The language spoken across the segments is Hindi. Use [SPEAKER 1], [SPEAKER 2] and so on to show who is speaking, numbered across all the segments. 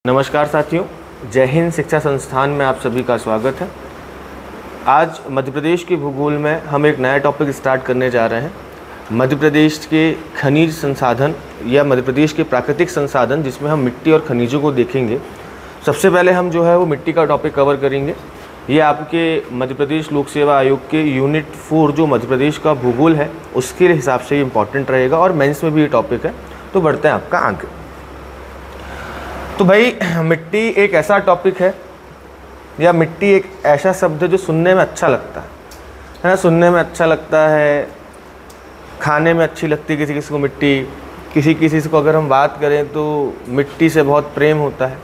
[SPEAKER 1] नमस्कार साथियों, जय हिंद शिक्षा संस्थान में आप सभी का स्वागत है। आज मध्य प्रदेश के भूगोल में हम एक नया टॉपिक स्टार्ट करने जा रहे हैं। मध्य प्रदेश के खनिज संसाधन या मध्य प्रदेश के प्राकृतिक संसाधन, जिसमें हम मिट्टी और खनिजों को देखेंगे। सबसे पहले हम जो है वो मिट्टी का टॉपिक कवर करेंगे। ये आपके मध्य प्रदेश लोक सेवा आयोग के यूनिट 4 जो मध्य प्रदेश का भूगोल है उसके हिसाब से इम्पॉर्टेंट रहेगा और मेंस में भी ये टॉपिक है। तो बढ़ते हैं आपका आगे। तो भाई, मिट्टी एक ऐसा टॉपिक है या मिट्टी एक ऐसा शब्द है जो सुनने में अच्छा लगता है ना। सुनने में अच्छा लगता है, खाने में अच्छी लगती है किसी किसी को मिट्टी, किसी को अगर हम बात करें तो मिट्टी से बहुत प्रेम होता है।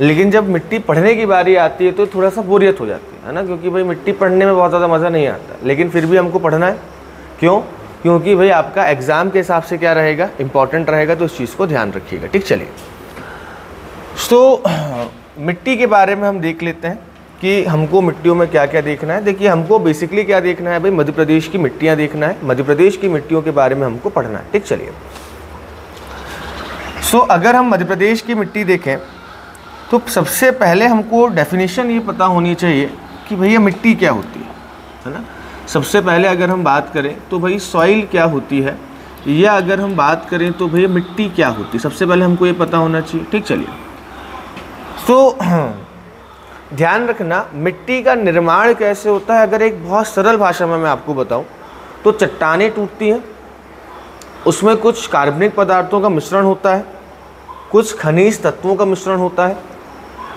[SPEAKER 1] लेकिन जब मिट्टी पढ़ने की बारी आती है तो थोड़ा सा बोरियत हो जाती है ना, क्योंकि भाई मिट्टी पढ़ने में बहुत ज़्यादा मज़ा नहीं आता। लेकिन फिर भी हमको पढ़ना है। क्यों? क्योंकि भाई आपका एग्ज़ाम के हिसाब से क्या रहेगा, इंपॉर्टेंट रहेगा। तो इस चीज़ को ध्यान रखिएगा। ठीक, चलिए। तो मिट्टी के बारे में हम देख लेते हैं कि हमको मिट्टियों में क्या क्या देखना है। देखिए, हमको बेसिकली क्या देखना है भाई, मध्य प्रदेश की मिट्टियाँ देखना है। मध्य प्रदेश की मिट्टियों के बारे में हमको पढ़ना है। ठीक, चलिए। अगर हम मध्य प्रदेश की मिट्टी देखें तो सबसे पहले हमको डेफिनेशन ये पता होनी चाहिए कि भैया मिट्टी क्या होती है ना। सबसे पहले अगर हम बात करें तो भाई सॉइल क्या होती है, या अगर हम बात करें तो भैया मिट्टी क्या होती है, सबसे पहले हमको ये पता होना चाहिए। ठीक, चलिए। तो ध्यान रखना, मिट्टी का निर्माण कैसे होता है। अगर एक बहुत सरल भाषा में मैं आपको बताऊं तो चट्टानें टूटती हैं, उसमें कुछ कार्बनिक पदार्थों का मिश्रण होता है, कुछ खनिज तत्वों का मिश्रण होता है,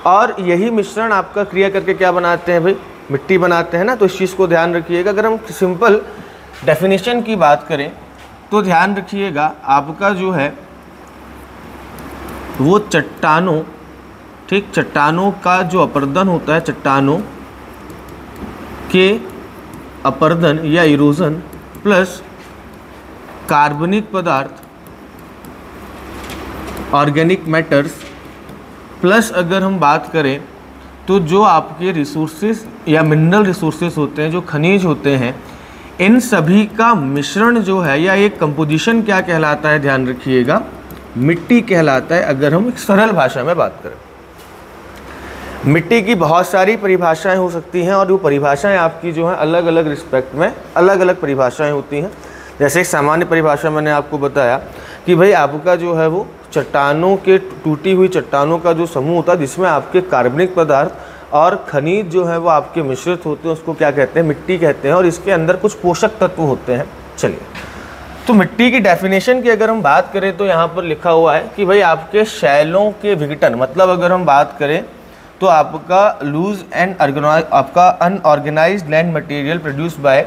[SPEAKER 1] और यही मिश्रण आपका क्रिया करके क्या बनाते हैं भाई, मिट्टी बनाते हैं ना। तो इस चीज़ को ध्यान रखिएगा। अगर हम सिंपल डेफिनेशन की बात करें तो ध्यान रखिएगा, आपका जो है वो चट्टानों, ठीक, चट्टानों का जो अपर्दन होता है, चट्टानों के अपर्दन या इरोजन प्लस कार्बनिक पदार्थ, ऑर्गेनिक मैटर्स, प्लस अगर हम बात करें तो जो आपके रिसोर्सेज या मिनरल रिसोर्सेज होते हैं, जो खनिज होते हैं, इन सभी का मिश्रण जो है या एक कंपोजिशन क्या कहलाता है, ध्यान रखिएगा, मिट्टी कहलाता है। अगर हम एक सरल भाषा में बात करें, मिट्टी की बहुत सारी परिभाषाएं हो सकती हैं और वो परिभाषाएं आपकी जो है अलग अलग रिस्पेक्ट में अलग अलग परिभाषाएं होती हैं। जैसे एक सामान्य परिभाषा मैंने आपको बताया कि भाई आपका जो है वो चट्टानों के, टूटी हुई चट्टानों का जो समूह होता है जिसमें आपके कार्बनिक पदार्थ और खनिज जो है वो आपके मिश्रित होते हैं, उसको क्या कहते हैं, मिट्टी कहते हैं। और इसके अंदर कुछ पोषक तत्व होते हैं। चलिए, तो मिट्टी की डेफिनेशन की अगर हम बात करें तो यहाँ पर लिखा हुआ है कि भाई आपके शैलों के विघटन, मतलब अगर हम बात करें तो आपका लूज एंड आपका unorganised land material produced by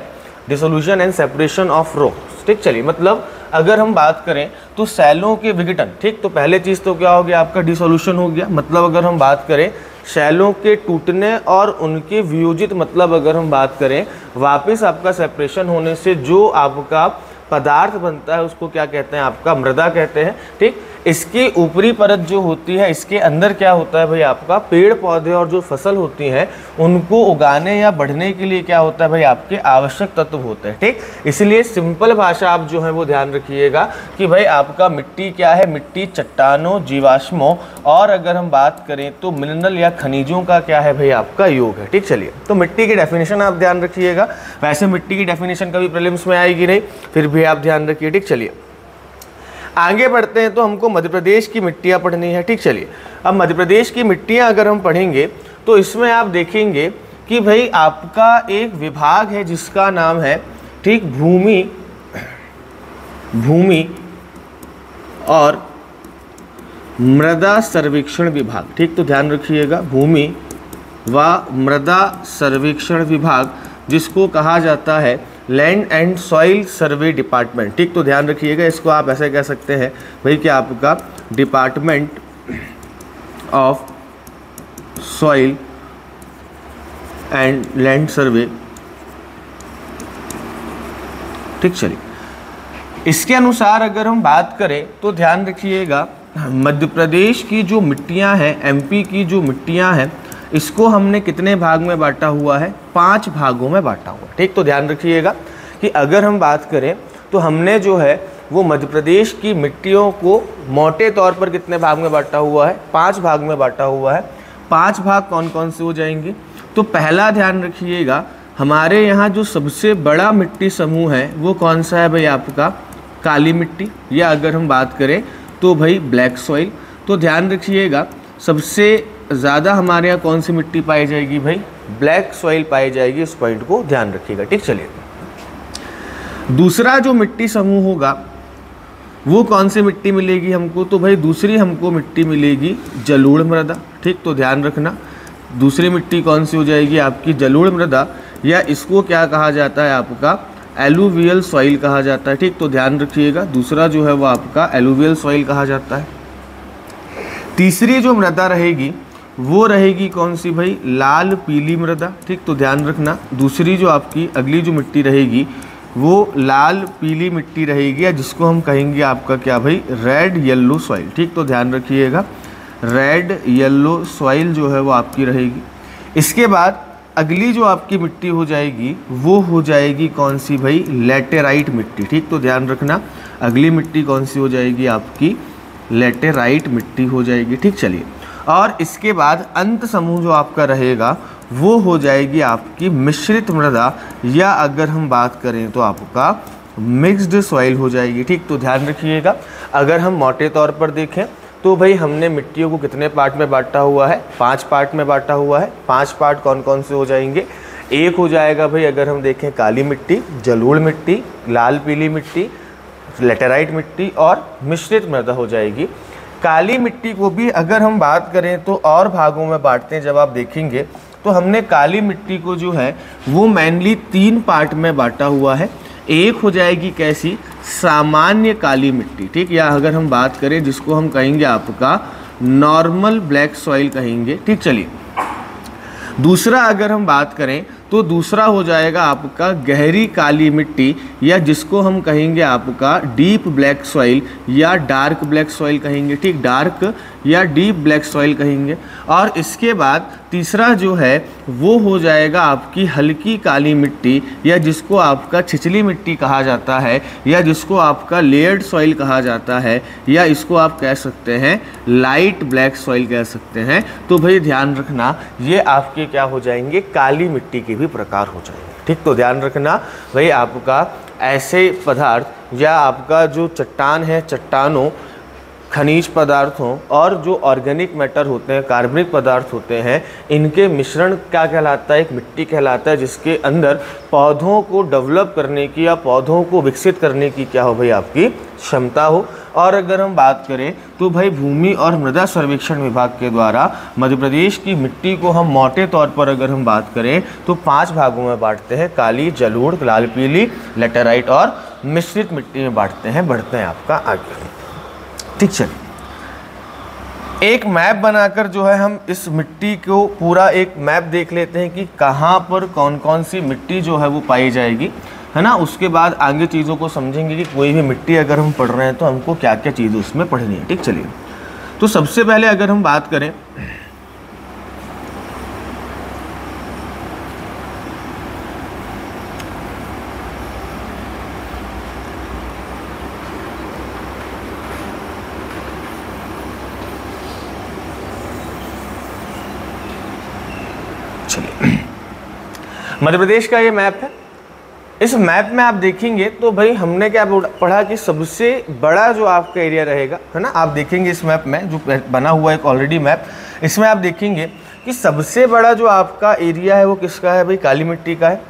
[SPEAKER 1] dissolution and separation of rocks. ठीक, चलिए। मतलब अगर हम बात करें तो शैलों के विघटन, ठीक, तो पहले चीज़ तो क्या हो गया, आपका डिसोल्यूशन हो गया। मतलब अगर हम बात करें शैलों के टूटने और उनके वियोजित, मतलब अगर हम बात करें वापस आपका सेपरेशन होने से जो आपका पदार्थ बनता है उसको क्या कहते हैं, आपका मृदा कहते हैं। ठीक, इसकी ऊपरी परत जो होती है, इसके अंदर क्या होता है भाई, आपका पेड़ पौधे और जो फसल होती हैं उनको उगाने या बढ़ने के लिए क्या होता है भाई, आपके आवश्यक तत्व होते हैं। ठीक, इसलिए सिंपल भाषा आप जो है वो ध्यान रखिएगा कि भाई आपका मिट्टी क्या है, मिट्टी चट्टानों, जीवाश्मों और अगर हम बात करें तो मिनरल या खनिजों का क्या है भाई, आपका योग है। ठीक, चलिए। तो मिट्टी की डेफिनेशन आप ध्यान रखिएगा। वैसे मिट्टी की डेफिनेशन कभी प्रीलिम्स में आएगी नहीं, फिर भी आप ध्यान रखिए। ठीक, चलिए आगे बढ़ते हैं। तो हमको मध्य प्रदेश की मिट्टियाँ पढ़नी है। ठीक, चलिए। अब मध्य प्रदेश की मिट्टियाँ अगर हम पढ़ेंगे तो इसमें आप देखेंगे कि भाई आपका एक विभाग है जिसका नाम है, ठीक, भूमि और मृदा सर्वेक्षण विभाग। ठीक, तो ध्यान रखिएगा, भूमि व मृदा सर्वेक्षण विभाग, जिसको कहा जाता है land and soil survey department. ठीक, तो ध्यान रखिएगा, इसको आप ऐसे कह सकते हैं भाई कि आपका department of soil and land survey. ठीक, चलिए। इसके अनुसार अगर हम बात करें तो ध्यान रखिएगा, मध्य प्रदेश की जो मिट्टियां हैं, एमपी की जो मिट्टियां हैं, इसको हमने कितने भाग में बांटा हुआ है, 5 भागों में बांटा हुआ है। ठीक, तो ध्यान रखिएगा कि अगर हम बात करें तो हमने जो है वो मध्य प्रदेश की मिट्टियों को मोटे तौर पर कितने भाग में बांटा हुआ है? 5 भाग में बांटा हुआ है। 5 भाग कौन कौन से हो जाएंगे? तो पहला ध्यान रखिएगा, हमारे यहाँ जो सबसे बड़ा मिट्टी समूह है वो कौन सा है भाई? आपका काली मिट्टी, या अगर हम बात करें तो भाई ब्लैक सॉइल। तो ध्यान रखिएगा, सबसे ज़्यादा हमारे यहाँ कौन सी मिट्टी पाई जाएगी भाई? ब्लैक सॉइल पाई जाएगी। इस पॉइंट को ध्यान रखिएगा, ठीक। चलिए, दूसरा जो मिट्टी समूह होगा वो कौन सी मिट्टी मिलेगी हमको? तो भाई दूसरी हमको मिट्टी मिलेगी जलोढ़ मृदा, ठीक। तो ध्यान रखना, दूसरी मिट्टी कौन सी हो जाएगी? आपकी जलोढ़ मृदा, या इसको क्या कहा जाता है? आपका एलुवियल सॉइल कहा जाता है, ठीक। तो ध्यान रखिएगा, दूसरा जो है वो आपका एलुवियल सॉइल कहा जाता है। तीसरी जो मृदा रहेगी वो रहेगी कौन सी भाई? लाल पीली मृदा, ठीक। तो ध्यान रखना, दूसरी जो आपकी अगली जो मिट्टी रहेगी वो लाल पीली मिट्टी रहेगी, या जिसको हम कहेंगे आपका क्या भाई? रेड येलो सॉइल, ठीक। तो ध्यान रखिएगा, रेड येलो सॉइल जो है वो आपकी रहेगी। इसके बाद अगली जो आपकी मिट्टी हो जाएगी वो हो जाएगी कौन सी भाई? लैटेराइट मिट्टी, ठीक। तो ध्यान रखना, अगली मिट्टी कौन सी हो जाएगी? आपकी लैटेराइट मिट्टी हो जाएगी, ठीक। चलिए, और इसके बाद अंत समूह जो आपका रहेगा वो हो जाएगी आपकी मिश्रित मृदा, या अगर हम बात करें तो आपका मिक्स्ड सॉइल हो जाएगी, ठीक। तो ध्यान रखिएगा, अगर हम मोटे तौर पर देखें तो भाई हमने मिट्टियों को कितने पार्ट में बांटा हुआ है? 5 पार्ट में बांटा हुआ है। 5 पार्ट कौन कौन से हो जाएंगे? एक हो जाएगा भाई, अगर हम देखें, काली मिट्टी, जलोढ़ मिट्टी, लाल पीली मिट्टी, लैटेराइट मिट्टी और मिश्रित मृदा हो जाएगी। काली मिट्टी को भी अगर हम बात करें तो और भागों में बांटते हैं। जब आप देखेंगे तो हमने काली मिट्टी को जो है वो मेनली 3 पार्ट में बांटा हुआ है। एक हो जाएगी कैसी? सामान्य काली मिट्टी, ठीक, या अगर हम बात करें जिसको हम कहेंगे आपका नॉर्मल ब्लैक सॉइल कहेंगे, ठीक। चलिए, दूसरा अगर हम बात करें तो दूसरा हो जाएगा आपका गहरी काली मिट्टी, या जिसको हम कहेंगे आपका डीप ब्लैक सॉइल या डार्क ब्लैक सॉइल कहेंगे, ठीक। डार्क या डीप ब्लैक सॉइल कहेंगे। और इसके बाद तीसरा जो है वो हो जाएगा आपकी हल्की काली मिट्टी, या जिसको आपका छिछली मिट्टी कहा जाता है, या जिसको आपका लेयर्ड सॉइल कहा जाता है, या इसको आप कह सकते हैं लाइट ब्लैक सॉइल कह सकते हैं। तो भाई ध्यान रखना, ये आपके क्या हो जाएंगे? काली मिट्टी के भी प्रकार हो जाएंगे, ठीक। तो ध्यान रखना भाई, आपका ऐसे पदार्थ या आपका जो चट्टान है, चट्टानों, खनिज पदार्थों और जो ऑर्गेनिक मैटर होते हैं, कार्बनिक पदार्थ होते हैं, इनके मिश्रण क्या कहलाता है? एक मिट्टी कहलाता है, जिसके अंदर पौधों को डेवलप करने की या पौधों को विकसित करने की क्या हो भाई? आपकी क्षमता हो। और अगर हम बात करें तो भाई भूमि और मृदा सर्वेक्षण विभाग के द्वारा मध्य प्रदेश की मिट्टी को हम मोटे तौर पर अगर हम बात करें तो 5 भागों में बांटते हैं। काली, जलोढ़, लाल पीली, लैटेराइट और मिश्रित मिट्टी में बांटते हैं। बढ़ते हैं आपका आगे, ठीक। चलिए, एक मैप बनाकर जो है हम इस मिट्टी को पूरा एक मैप देख लेते हैं कि कहाँ पर कौन कौन सी मिट्टी जो है वो पाई जाएगी, है ना। उसके बाद आगे चीज़ों को समझेंगे कि कोई भी मिट्टी अगर हम पढ़ रहे हैं तो हमको क्या क्या चीज़ उसमें पढ़नी है, ठीक। चलिए, तो सबसे पहले अगर हम बात करें मध्य प्रदेश का ये मैप है। इस मैप में आप देखेंगे तो भाई हमने क्या पढ़ा कि सबसे बड़ा जो आपका एरिया रहेगा, है ना। आप देखेंगे इस मैप में जो बना हुआ एक ऑलरेडी मैप, इसमें आप देखेंगे कि सबसे बड़ा जो आपका एरिया है वो किसका है भाई? काली मिट्टी का है।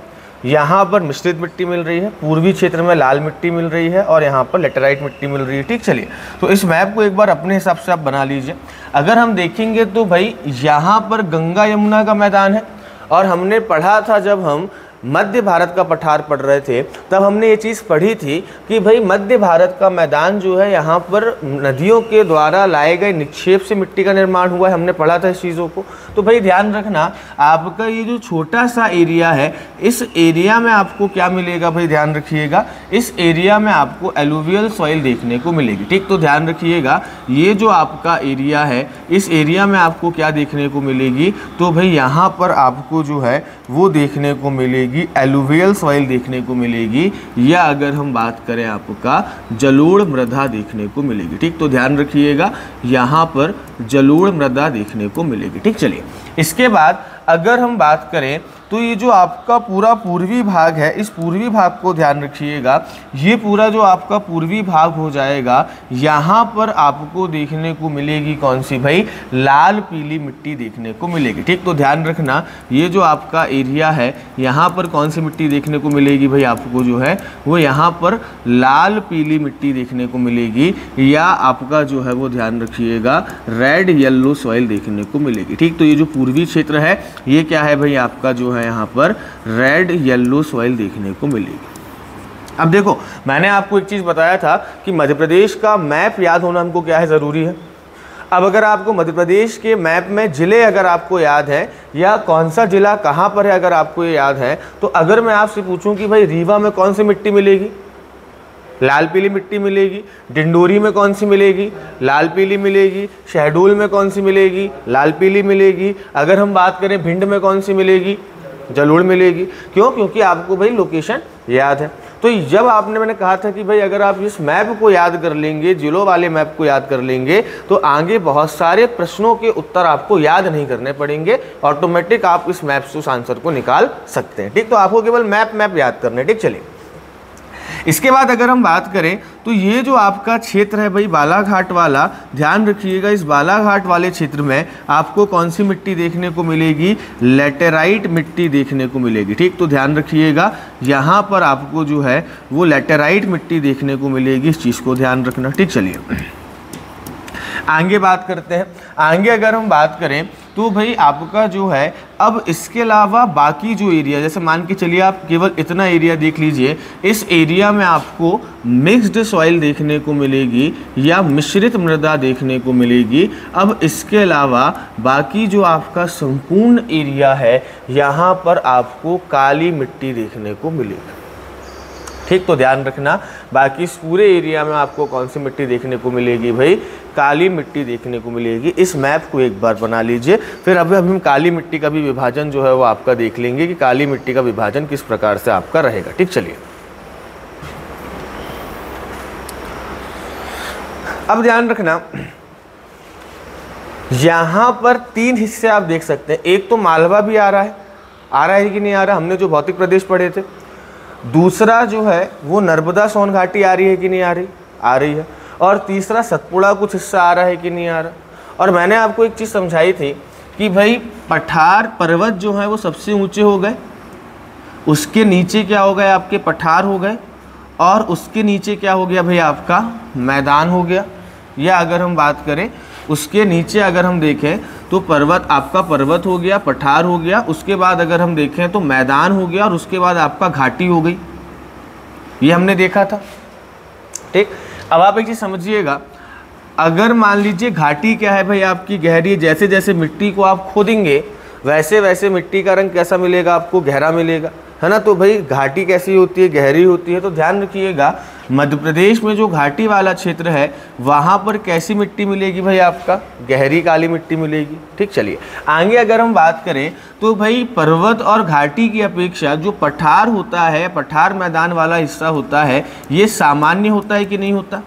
[SPEAKER 1] यहाँ पर मिश्रित मिट्टी मिल रही है, पूर्वी क्षेत्र में लाल मिट्टी मिल रही है, और यहाँ पर लैटेराइट मिट्टी मिल रही है, ठीक। चलिए, तो इस मैप को एक बार अपने हिसाब से आप बना लीजिए। अगर हम देखेंगे तो भाई यहाँ पर गंगा यमुना का मैदान है, और हमने पढ़ा था जब हम मध्य भारत का पठार पढ़ रहे थे तब हमने ये चीज़ पढ़ी थी कि भाई मध्य भारत का मैदान जो है यहाँ पर नदियों के द्वारा लाए गए निक्षेप से मिट्टी का निर्माण हुआ है। हमने पढ़ा था इस चीज़ों को। तो भाई ध्यान रखना, आपका ये जो छोटा सा एरिया है, इस एरिया में आपको क्या मिलेगा भाई? ध्यान रखिएगा, इस एरिया में आपको एलुवियल सॉइल देखने को मिलेगी, ठीक। तो ध्यान रखिएगा, ये जो आपका एरिया है, इस एरिया में आपको क्या देखने को मिलेगी? तो भाई यहाँ पर आपको जो है वो देखने को मिलेगी मिलेगी एलुवियल सॉइल देखने को मिलेगी, या अगर हम बात करें आपका जलोढ़ मृदा देखने को मिलेगी। ठीक, तो ध्यान रखिएगा यहाँ पर जलोढ़ मृदा देखने को मिलेगी। ठीक, चलिए इसके बाद अगर हम बात करें तो ये जो आपका पूरा पूर्वी भाग है, इस पूर्वी भाग को ध्यान रखिएगा, ये पूरा जो आपका पूर्वी भाग हो जाएगा, यहाँ पर आपको देखने को मिलेगी कौन सी भाई, लाल पीली मिट्टी देखने को मिलेगी। ठीक, तो ध्यान रखना ये जो आपका एरिया है, यहाँ पर कौन सी मिट्टी देखने को मिलेगी भाई आपको, जो है वो यहाँ पर लाल पीली मिट्टी देखने को मिलेगी, या आपका जो है वो ध्यान रखिएगा रेड येलो सॉइल देखने को मिलेगी। ठीक, तो ये जो पूर्वी क्षेत्र है ये क्या है भाई आपका, जो है यहाँ पर रेड येलो सॉइल देखने को मिलेगी। अब देखो मैंने आपको एक चीज़ बताया था कि मध्य प्रदेश का मैप याद होना हमको क्या है, ज़रूरी है। अब अगर आपको मध्य प्रदेश के मैप में ज़िले अगर आपको याद है, या कौन सा ज़िला कहाँ पर है अगर आपको ये याद है, तो अगर मैं आपसे पूछूं कि भाई रीवा में कौन सी मिट्टी मिलेगी, लाल पीली मिट्टी मिलेगी। डिंडोरी में कौन सी मिलेगी, लाल पीली मिलेगी। शहडोल में कौन सी मिलेगी, लाल पीली मिलेगी। अगर हम बात करें भिंड में कौन सी मिलेगी, जलोढ़ मिलेगी। क्यों, क्योंकि आपको भाई लोकेशन याद है। तो जब मैंने कहा था कि भाई अगर आप इस मैप को याद कर लेंगे, जिलों वाले मैप को याद कर लेंगे, तो आगे बहुत सारे प्रश्नों के उत्तर आपको याद नहीं करने पड़ेंगे, ऑटोमेटिक आप इस मैप से उस आंसर को निकाल सकते हैं। ठीक, तो आपको केवल मैप याद करने। ठीक, चलिए इसके बाद अगर हम बात करें तो ये जो आपका क्षेत्र है भाई बालाघाट वाला, ध्यान रखिएगा इस बालाघाट वाले क्षेत्र में आपको कौन सी मिट्टी देखने को मिलेगी, लेटेराइट मिट्टी देखने को मिलेगी। ठीक, तो ध्यान रखिएगा यहाँ पर आपको जो है वो लेटेराइट मिट्टी देखने को मिलेगी, इस चीज़ को ध्यान रखना। ठीक, चलिए आगे बात करते हैं। आगे अगर हम बात करें तो भाई आपका जो है अब इसके अलावा बाकी जो एरिया, जैसे मान के चलिए आप केवल इतना एरिया देख लीजिए, इस एरिया में आपको मिक्स्ड सॉइल देखने को मिलेगी या मिश्रित मृदा देखने को मिलेगी। अब इसके अलावा बाकी जो आपका संपूर्ण एरिया है यहाँ पर आपको काली मिट्टी देखने को मिलेगी। ठीक, तो ध्यान रखना बाकी इस पूरे एरिया में आपको कौन सी मिट्टी देखने को मिलेगी भाई, काली मिट्टी देखने को मिलेगी। इस मैप को एक बार बना लीजिए, फिर अभी हम काली मिट्टी का भी विभाजन जो है वो आपका देख लेंगे कि काली मिट्टी का विभाजन किस प्रकार से आपका रहेगा। ठीक, चलिए अब ध्यान रखना यहाँ पर 3 हिस्से आप देख सकते हैं। एक तो मालवा भी आ रहा है कि नहीं आ रहा, हमने जो भौतिक प्रदेश पढ़े थे। दूसरा जो है वो नर्मदा सोन घाटी आ रही है कि नहीं आ रही है। और तीसरा सतपुड़ा कुछ हिस्सा आ रहा है कि नहीं आ रहा। और मैंने आपको एक चीज़ समझाई थी कि भाई पठार पर्वत जो है वो सबसे ऊंचे हो गए, उसके नीचे क्या हो गए आपके पठार हो गए, और उसके नीचे क्या हो गया भाई आपका मैदान हो गया। या अगर हम बात करें उसके नीचे अगर हम देखें तो पर्वत आपका पर्वत हो गया, पठार हो गया, उसके बाद अगर हम देखें तो मैदान हो गया, और उसके बाद आपका घाटी हो गई। ये हमने देखा था। ठीक, अब आप एक चीज़ समझिएगा, अगर मान लीजिए घाटी क्या है भाई आपकी गहरी, जैसे जैसे मिट्टी को आप खोदेंगे वैसे वैसे मिट्टी का रंग कैसा मिलेगा आपको, गहरा मिलेगा, है ना। तो भाई घाटी कैसी होती है, गहरी होती है। तो ध्यान रखिएगा मध्य प्रदेश में जो घाटी वाला क्षेत्र है वहाँ पर कैसी मिट्टी मिलेगी भाई आपका, गहरी काली मिट्टी मिलेगी। ठीक, चलिए आगे अगर हम बात करें तो भाई पर्वत और घाटी की अपेक्षा जो पठार होता है, पठार मैदान वाला हिस्सा होता है, ये सामान्य होता है कि नहीं होता,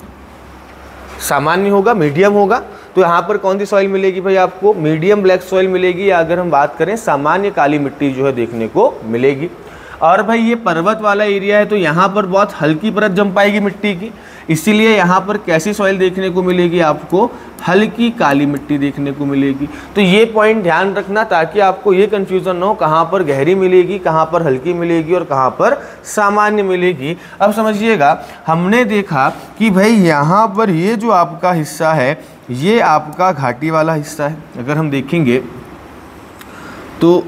[SPEAKER 1] सामान्य होगा, मीडियम होगा। तो यहाँ पर कौन सी सॉइल मिलेगी भाई आपको, मीडियम ब्लैक सॉइल मिलेगी, या अगर हम बात करें सामान्य काली मिट्टी जो है देखने को मिलेगी। और भाई ये पर्वत वाला एरिया है तो यहाँ पर बहुत हल्की परत जम पाएगी मिट्टी की, इसीलिए यहाँ पर कैसी सॉइल देखने को मिलेगी आपको, हल्की काली मिट्टी देखने को मिलेगी। तो ये पॉइंट ध्यान रखना ताकि आपको ये कन्फ्यूज़न ना हो कहाँ पर गहरी मिलेगी, कहाँ पर हल्की मिलेगी और कहाँ पर सामान्य मिलेगी। अब समझिएगा हमने देखा कि भाई यहाँ पर ये जो आपका हिस्सा है ये आपका घाटी वाला हिस्सा है। अगर हम देखेंगे तो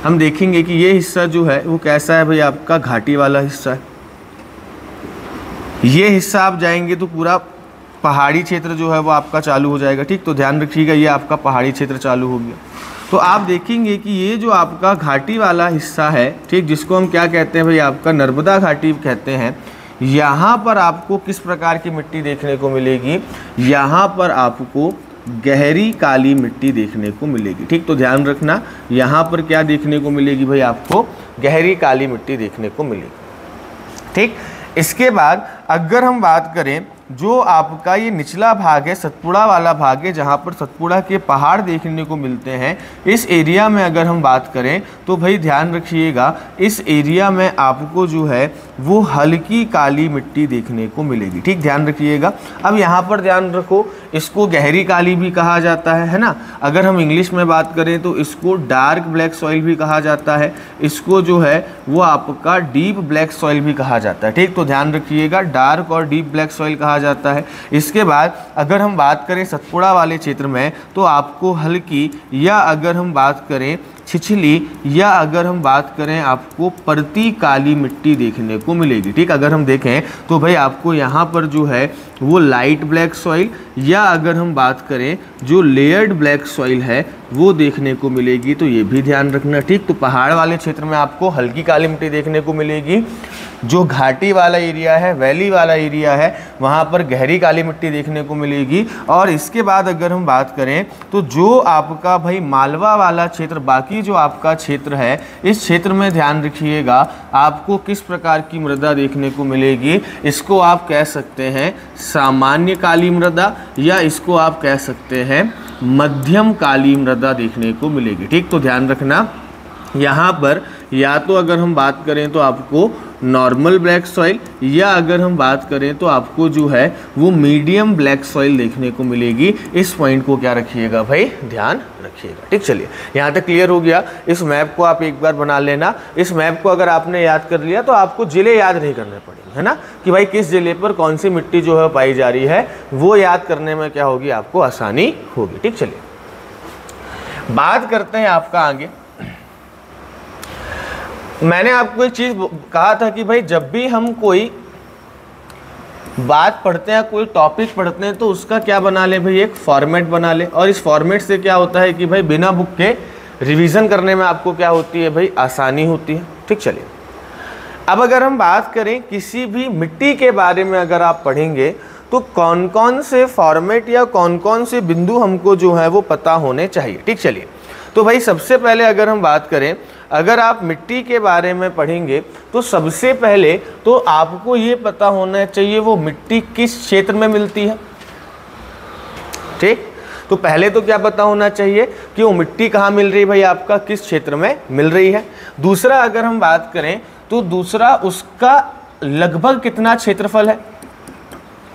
[SPEAKER 1] हम देखेंगे कि ये हिस्सा जो है वो कैसा है भाई आपका घाटी वाला हिस्सा है। ये हिस्सा आप जाएंगे तो पूरा पहाड़ी क्षेत्र जो है वो आपका चालू हो जाएगा। ठीक, तो ध्यान रखिएगा ये आपका पहाड़ी क्षेत्र चालू हो गया। तो आप देखेंगे कि ये जो आपका घाटी वाला हिस्सा है, ठीक, जिसको हम क्या कहते हैं भाई आपका नर्मदा घाटी कहते हैं, यहाँ पर आपको किस प्रकार की मिट्टी देखने को मिलेगी, यहाँ पर आपको गहरी काली मिट्टी देखने को मिलेगी। ठीक, तो ध्यान रखना यहाँ पर क्या देखने को मिलेगी भाई, आपको गहरी काली मिट्टी देखने को मिलेगी। ठीक, इसके बाद अगर हम बात करें जो आपका ये निचला भाग है, सतपुड़ा वाला भाग है, जहाँ पर सतपुड़ा के पहाड़ देखने को मिलते हैं, इस एरिया में अगर हम बात करें तो भाई ध्यान रखिएगा इस एरिया में आपको जो है वो हल्की काली मिट्टी देखने को मिलेगी। ठीक, ध्यान रखिएगा। अब यहाँ पर ध्यान रखो, इसको गहरी काली भी कहा जाता है ना। अगर हम इंग्लिश में बात करें तो इसको डार्क ब्लैक सॉइल भी कहा जाता है, इसको जो है वो आपका डीप ब्लैक सॉइल भी कहा जाता है। ठीक, तो ध्यान रखिएगा डार्क और डीप ब्लैक सॉइल कहा जाता है। इसके बाद अगर हम बात करें सतपुड़ा वाले क्षेत्र में तो आपको हल्की, या अगर हम बात करें छिछली, या अगर हम बात करें आपको परती काली मिट्टी देखने को मिलेगी। ठीक, अगर हम देखें तो भाई आपको यहाँ पर जो है वो लाइट ब्लैक सॉइल, या अगर हम बात करें जो लेयर्ड ब्लैक सॉइल है वो देखने को मिलेगी, तो ये भी ध्यान रखना। ठीक, तो पहाड़ वाले क्षेत्र में आपको हल्की काली मिट्टी देखने को मिलेगी, जो घाटी वाला एरिया है, वैली वाला एरिया है, वहाँ पर गहरी काली मिट्टी देखने को मिलेगी। और इसके बाद अगर हम बात करें तो जो आपका भाई मालवा वाला क्षेत्र, बाकी जो आपका क्षेत्र है, इस क्षेत्र में ध्यान रखिएगा आपको किस प्रकार की मृदा देखने को मिलेगी। इसको आप कह सकते हैं सामान्य काली मृदा, या इसको आप कह सकते हैं मध्यम काली मृदा देखने को मिलेगी। ठीक, तो ध्यान रखना यहाँ पर या तो अगर हम बात करें तो आपको नॉर्मल ब्लैक सॉइल, या अगर हम बात करें तो आपको जो है वो मीडियम ब्लैक सॉइल देखने को मिलेगी। इस पॉइंट को क्या रखिएगा भाई, ध्यान रखिएगा। ठीक, चलिए यहाँ तक क्लियर हो गया। इस मैप को आप एक बार बना लेना। इस मैप को अगर आपने याद कर लिया तो आपको जिले याद नहीं करने पड़ेंगे, है ना, कि भाई किस जिले पर कौन सी मिट्टी जो है पाई जा रही है, वो याद करने में क्या होगी, आपको आसानी होगी। ठीक, चलिए बात करते हैं आपका आगे। मैंने आपको एक चीज़ कहा था कि भाई जब भी हम कोई बात पढ़ते हैं, कोई टॉपिक पढ़ते हैं, तो उसका क्या बना ले भाई, एक फॉर्मेट बना ले। और इस फॉर्मेट से क्या होता है कि भाई बिना बुक के रिवीजन करने में आपको क्या होती है भाई, आसानी होती है। ठीक, चलिए अब अगर हम बात करें किसी भी मिट्टी के बारे में अगर आप पढ़ेंगे तो कौन कौन से फॉर्मेट या कौन कौन से बिंदु हमको जो है वो पता होने चाहिए। ठीक, चलिए तो भाई सबसे पहले अगर हम बात करें, अगर आप मिट्टी के बारे में पढ़ेंगे तो सबसे पहले तो आपको ये पता होना चाहिए वो मिट्टी किस क्षेत्र में मिलती है। ठीक, तो पहले तो क्या पता होना चाहिए कि वो मिट्टी कहाँ मिल रही है भाई, आपका किस क्षेत्र में मिल रही है। दूसरा अगर हम बात करें तो दूसरा उसका लगभग कितना क्षेत्रफल है।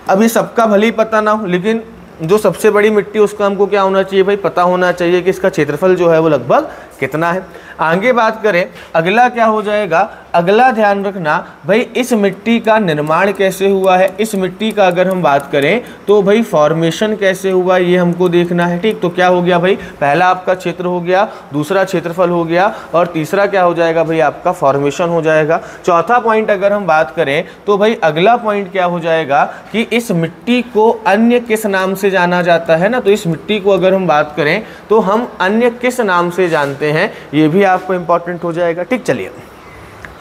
[SPEAKER 1] अभी सबका भले ही पता ना हो, लेकिन जो सबसे बड़ी मिट्टी उसका हमको क्या होना चाहिए भाई, पता होना चाहिए कि इसका क्षेत्रफल जो है वो लगभग कितना है। आगे बात करें, अगला क्या हो जाएगा, अगला ध्यान रखना भाई इस मिट्टी का निर्माण कैसे हुआ है। इस मिट्टी का अगर हम बात करें तो भाई फॉर्मेशन कैसे हुआ ये हमको देखना है। ठीक, तो क्या हो गया भाई, पहला आपका क्षेत्र हो गया, दूसरा क्षेत्रफल हो गया, और तीसरा क्या हो जाएगा भाई, आपका फॉर्मेशन हो जाएगा। चौथा पॉइंट अगर हम बात करें तो भाई अगला पॉइंट क्या हो जाएगा कि इस मिट्टी को अन्य किस नाम से जाना जाता है ना। तो इस मिट्टी को अगर हम बात करें तो हम अन्य किस नाम से जानते हैं, ये भी आपको इंपॉर्टेंट हो जाएगा। ठीक, चलिए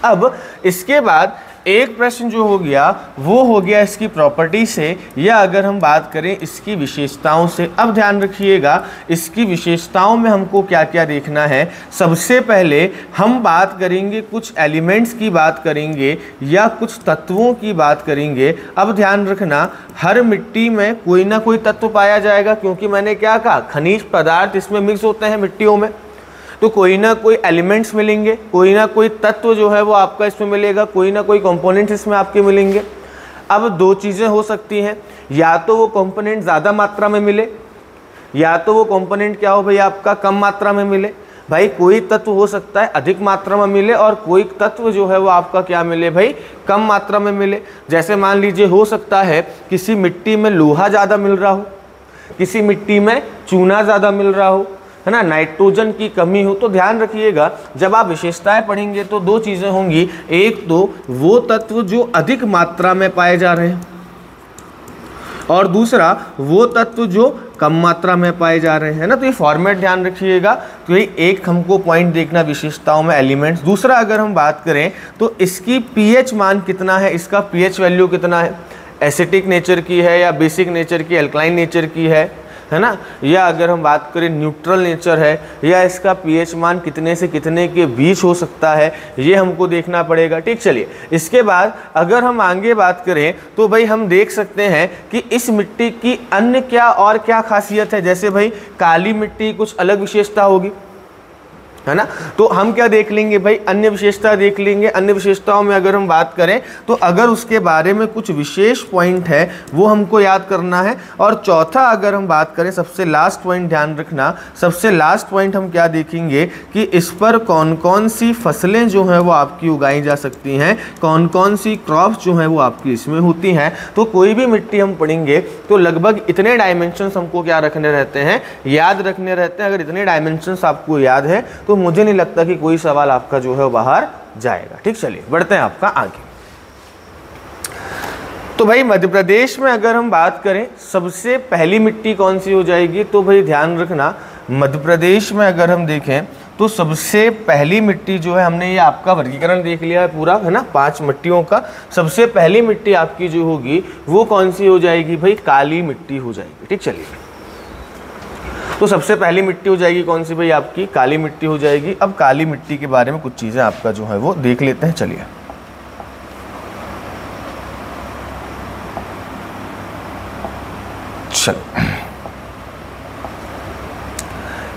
[SPEAKER 1] अब इसके बाद एक प्रश्न जो हो गया वो हो गया इसकी प्रॉपर्टी से, या अगर हम बात करें इसकी विशेषताओं से। अब ध्यान रखिएगा इसकी विशेषताओं में हमको क्या क्या देखना है। सबसे पहले हम बात करेंगे कुछ एलिमेंट्स की बात करेंगे या कुछ तत्वों की बात करेंगे। अब ध्यान रखना हर मिट्टी में कोई ना कोई तत्व पाया जाएगा, क्योंकि मैंने क्या कहा, खनिज पदार्थ इसमें मिक्स होते हैं मिट्टियों में, तो कोई ना कोई एलिमेंट्स मिलेंगे, कोई ना कोई तत्व जो है वो आपका इसमें मिलेगा, कोई ना कोई कंपोनेंट्स इसमें आपके मिलेंगे। अब दो चीज़ें हो सकती हैं, या तो वो कंपोनेंट ज़्यादा मात्रा में मिले, या तो वो कंपोनेंट क्या हो भाई आपका कम मात्रा में मिले। भाई कोई तत्व हो सकता है अधिक मात्रा में मिले और कोई तत्व जो है वो आपका क्या मिले भाई, कम मात्रा में मिले। जैसे मान लीजिए हो सकता है किसी मिट्टी में लोहा ज़्यादा मिल रहा हो, किसी मिट्टी में चूना ज़्यादा मिल रहा हो, है ना, नाइट्रोजन की कमी हो। तो ध्यान रखिएगा जब आप विशेषताएं पढ़ेंगे तो दो चीज़ें होंगी, एक तो वो तत्व जो अधिक मात्रा में पाए जा रहे हैं, और दूसरा वो तत्व जो कम मात्रा में पाए जा रहे हैं ना। तो ये फॉर्मेट ध्यान रखिएगा। तो ये एक हमको पॉइंट देखना विशेषताओं में एलिमेंट्स। दूसरा अगर हम बात करें तो इसकी पीएच मान कितना है, इसका पीएच वैल्यू कितना है, एसिडिक नेचर की है या बेसिक नेचर की, अल्कलाइन नेचर की है, है ना, या अगर हम बात करें न्यूट्रल नेचर है, या इसका पीएच मान कितने से कितने के बीच हो सकता है, ये हमको देखना पड़ेगा। ठीक, चलिए इसके बाद अगर हम आगे बात करें तो भाई हम देख सकते हैं कि इस मिट्टी की अन्य क्या और क्या खासियत है। जैसे भाई काली मिट्टी कुछ अलग विशेषता होगी, है ना, तो हम क्या देख लेंगे भाई, अन्य विशेषता देख लेंगे। अन्य विशेषताओं में अगर हम बात करें तो अगर उसके बारे में कुछ विशेष पॉइंट है वो हमको याद करना है। और चौथा अगर हम बात करें, सबसे लास्ट पॉइंट ध्यान रखना, सबसे लास्ट पॉइंट हम क्या देखेंगे कि इस पर कौन कौन सी फसलें जो हैं वो आपकी उगाई जा सकती हैं, कौन कौन सी क्रॉप्स जो हैं वो आपकी इसमें होती हैं। तो कोई भी मिट्टी हम पढ़ेंगे तो लगभग इतने डायमेंशंस हमको क्या रखने रहते हैं, याद रखने रहते हैं। अगर इतने डायमेंशंस आपको याद है तो मुझे नहीं लगता कि कोई सवाल आपका जो है वो बाहर जाएगा। ठीक, चलिए बढ़ते हैं आपका आगे। तो भाई मध्य प्रदेश में अगर हम बात करें सबसे पहली मिट्टी कौन सी हो जाएगी, तो भाई ध्यान रखना मध्य प्रदेश में अगर हम देखें तो सबसे पहली मिट्टी जो है, हमने ये आपका वर्गीकरण देख लिया है पूरा, है ना, 5 मिट्टियों का। सबसे पहली मिट्टी आपकी जो होगी वो कौन सी हो जाएगी भाई, काली मिट्टी हो जाएगी। ठीक, चलिए तो सबसे पहली मिट्टी हो जाएगी कौन सी भाई, आपकी काली मिट्टी हो जाएगी। अब काली मिट्टी के बारे में कुछ चीज़ें आपका जो है वो देख लेते हैं। चलिए चलो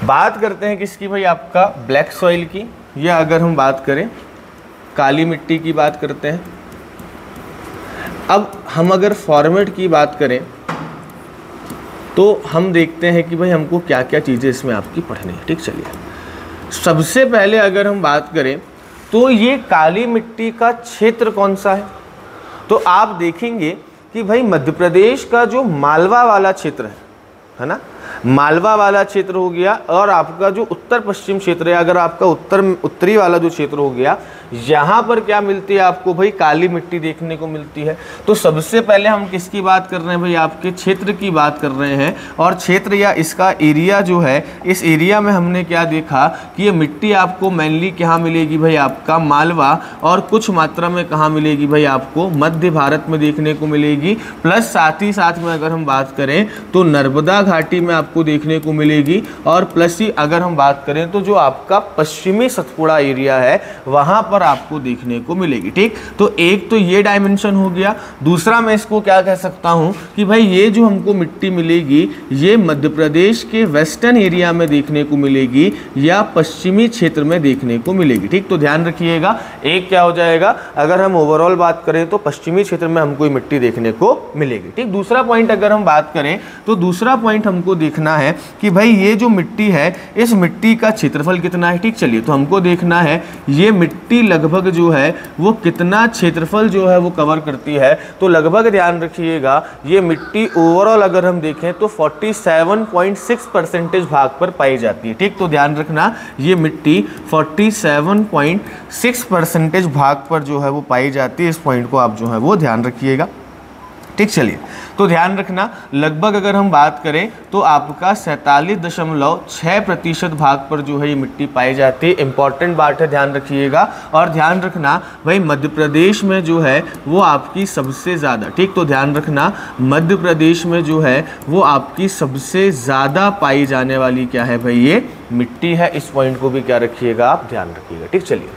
[SPEAKER 1] बात करते हैं किसकी भाई, आपका ब्लैक सॉइल की, या अगर हम बात करें काली मिट्टी की बात करते हैं। अब हम अगर फॉर्मेट की बात करें तो हम देखते हैं कि भाई हमको क्या क्या चीज़ें इसमें आपकी पढ़नी है। ठीक, चलिए सबसे पहले अगर हम बात करें तो ये काली मिट्टी का क्षेत्र कौन सा है, तो आप देखेंगे कि भाई मध्य प्रदेश का जो मालवा वाला क्षेत्र है ना, मालवा वाला क्षेत्र हो गया, और आपका जो उत्तर पश्चिम क्षेत्र है, अगर आपका उत्तरी वाला जो क्षेत्र हो गया, यहाँ पर क्या मिलती है आपको भाई, काली मिट्टी देखने को मिलती है। तो सबसे पहले हम किसकी बात कर रहे हैं भाई, आपके क्षेत्र की बात कर रहे हैं। और क्षेत्र या इसका एरिया जो है, इस एरिया में हमने क्या देखा कि ये मिट्टी आपको मेनली कहाँ मिलेगी भाई, आपका मालवा, और कुछ मात्रा में कहाँ मिलेगी भाई, आपको मध्य भारत में देखने को मिलेगी। प्लस साथ ही साथ में अगर हम बात करें तो नर्मदा घाटी में आपको देखने को मिलेगी। और प्लस ही अगर हम बात करें तो जो आपका पश्चिमी सतपुड़ा एरिया है वहां पर आपको देखने को मिलेगी। ठीक, तो एक तो ये डायमेंशन हो गया। दूसरा मैं इसको क्या कह सकता हूं कि भाई ये जो हमको मिट्टी मिलेगी ये मध्य प्रदेश के वेस्टर्न एरिया में देखने को मिलेगी या पश्चिमी क्षेत्र में देखने को मिलेगी। ठीक, तो ध्यान रखिएगा, एक क्या हो जाएगा, अगर हम ओवरऑल बात करें तो पश्चिमी क्षेत्र में हमको ये मिट्टी देखने को मिलेगी। ठीक, दूसरा पॉइंट अगर हम बात करें तो दूसरा पॉइंट हमको देखना है कि भाई ये जो मिट्टी है इस मिट्टी का क्षेत्रफल कितना है। ठीक, चलिए तो हमको देखना है ये मिट्टी लगभग जो है वो कितना क्षेत्रफल जो है वो कवर करती है। तो लगभग ध्यान रखिएगा ये मिट्टी ओवरऑल अगर हम देखें तो 47.6% भाग पर पाई जाती है। ठीक, तो ध्यान रखना ये मिट्टी 47.6% भाग पर जो है वो पाई जाती है। इस पॉइंट को आप जो है वो ध्यान रखिएगा। ठीक, चलिए तो ध्यान रखना लगभग अगर हम बात करें तो आपका 47.6% भाग पर जो है ये मिट्टी पाई जाती है। इंपॉर्टेंट बात है, ध्यान रखिएगा। और ध्यान रखना भाई मध्य प्रदेश में जो है वो आपकी सबसे ज़्यादा, ठीक, तो ध्यान रखना मध्य प्रदेश में जो है वो आपकी सबसे ज़्यादा पाई जाने वाली क्या है भाई, ये मिट्टी है। इस पॉइंट को भी क्या रखिएगा, आप ध्यान रखिएगा। ठीक, चलिए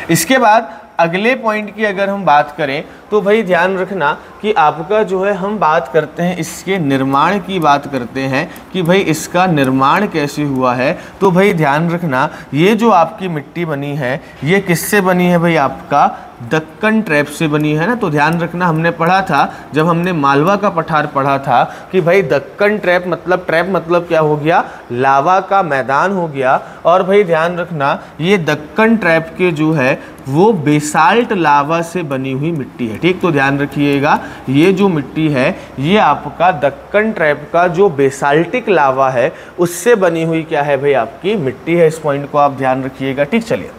[SPEAKER 1] इसके बाद अगले पॉइंट की अगर हम बात करें तो भाई ध्यान रखना कि आपका जो है हम बात करते हैं इसके निर्माण की बात करते हैं कि भाई इसका निर्माण कैसे हुआ है। तो भाई ध्यान रखना ये जो आपकी मिट्टी बनी है ये किससे बनी है भाई, आपका दक्कन ट्रैप से बनी है ना। तो ध्यान रखना हमने पढ़ा था जब हमने मालवा का पठार पढ़ा था कि भाई दक्कन ट्रैप मतलब क्या हो गया, लावा का मैदान हो गया। और भाई ध्यान रखना ये दक्कन ट्रैप के जो है वो बेसाल्ट लावा से बनी हुई मिट्टी है। ठीक, तो ध्यान रखिएगा ये जो मिट्टी है ये आपका दक्कन ट्रैप का जो बेसाल्टिक लावा है उससे बनी हुई क्या है भाई, आपकी मिट्टी है। इस पॉइंट को आप ध्यान रखिएगा। ठीक, चलिए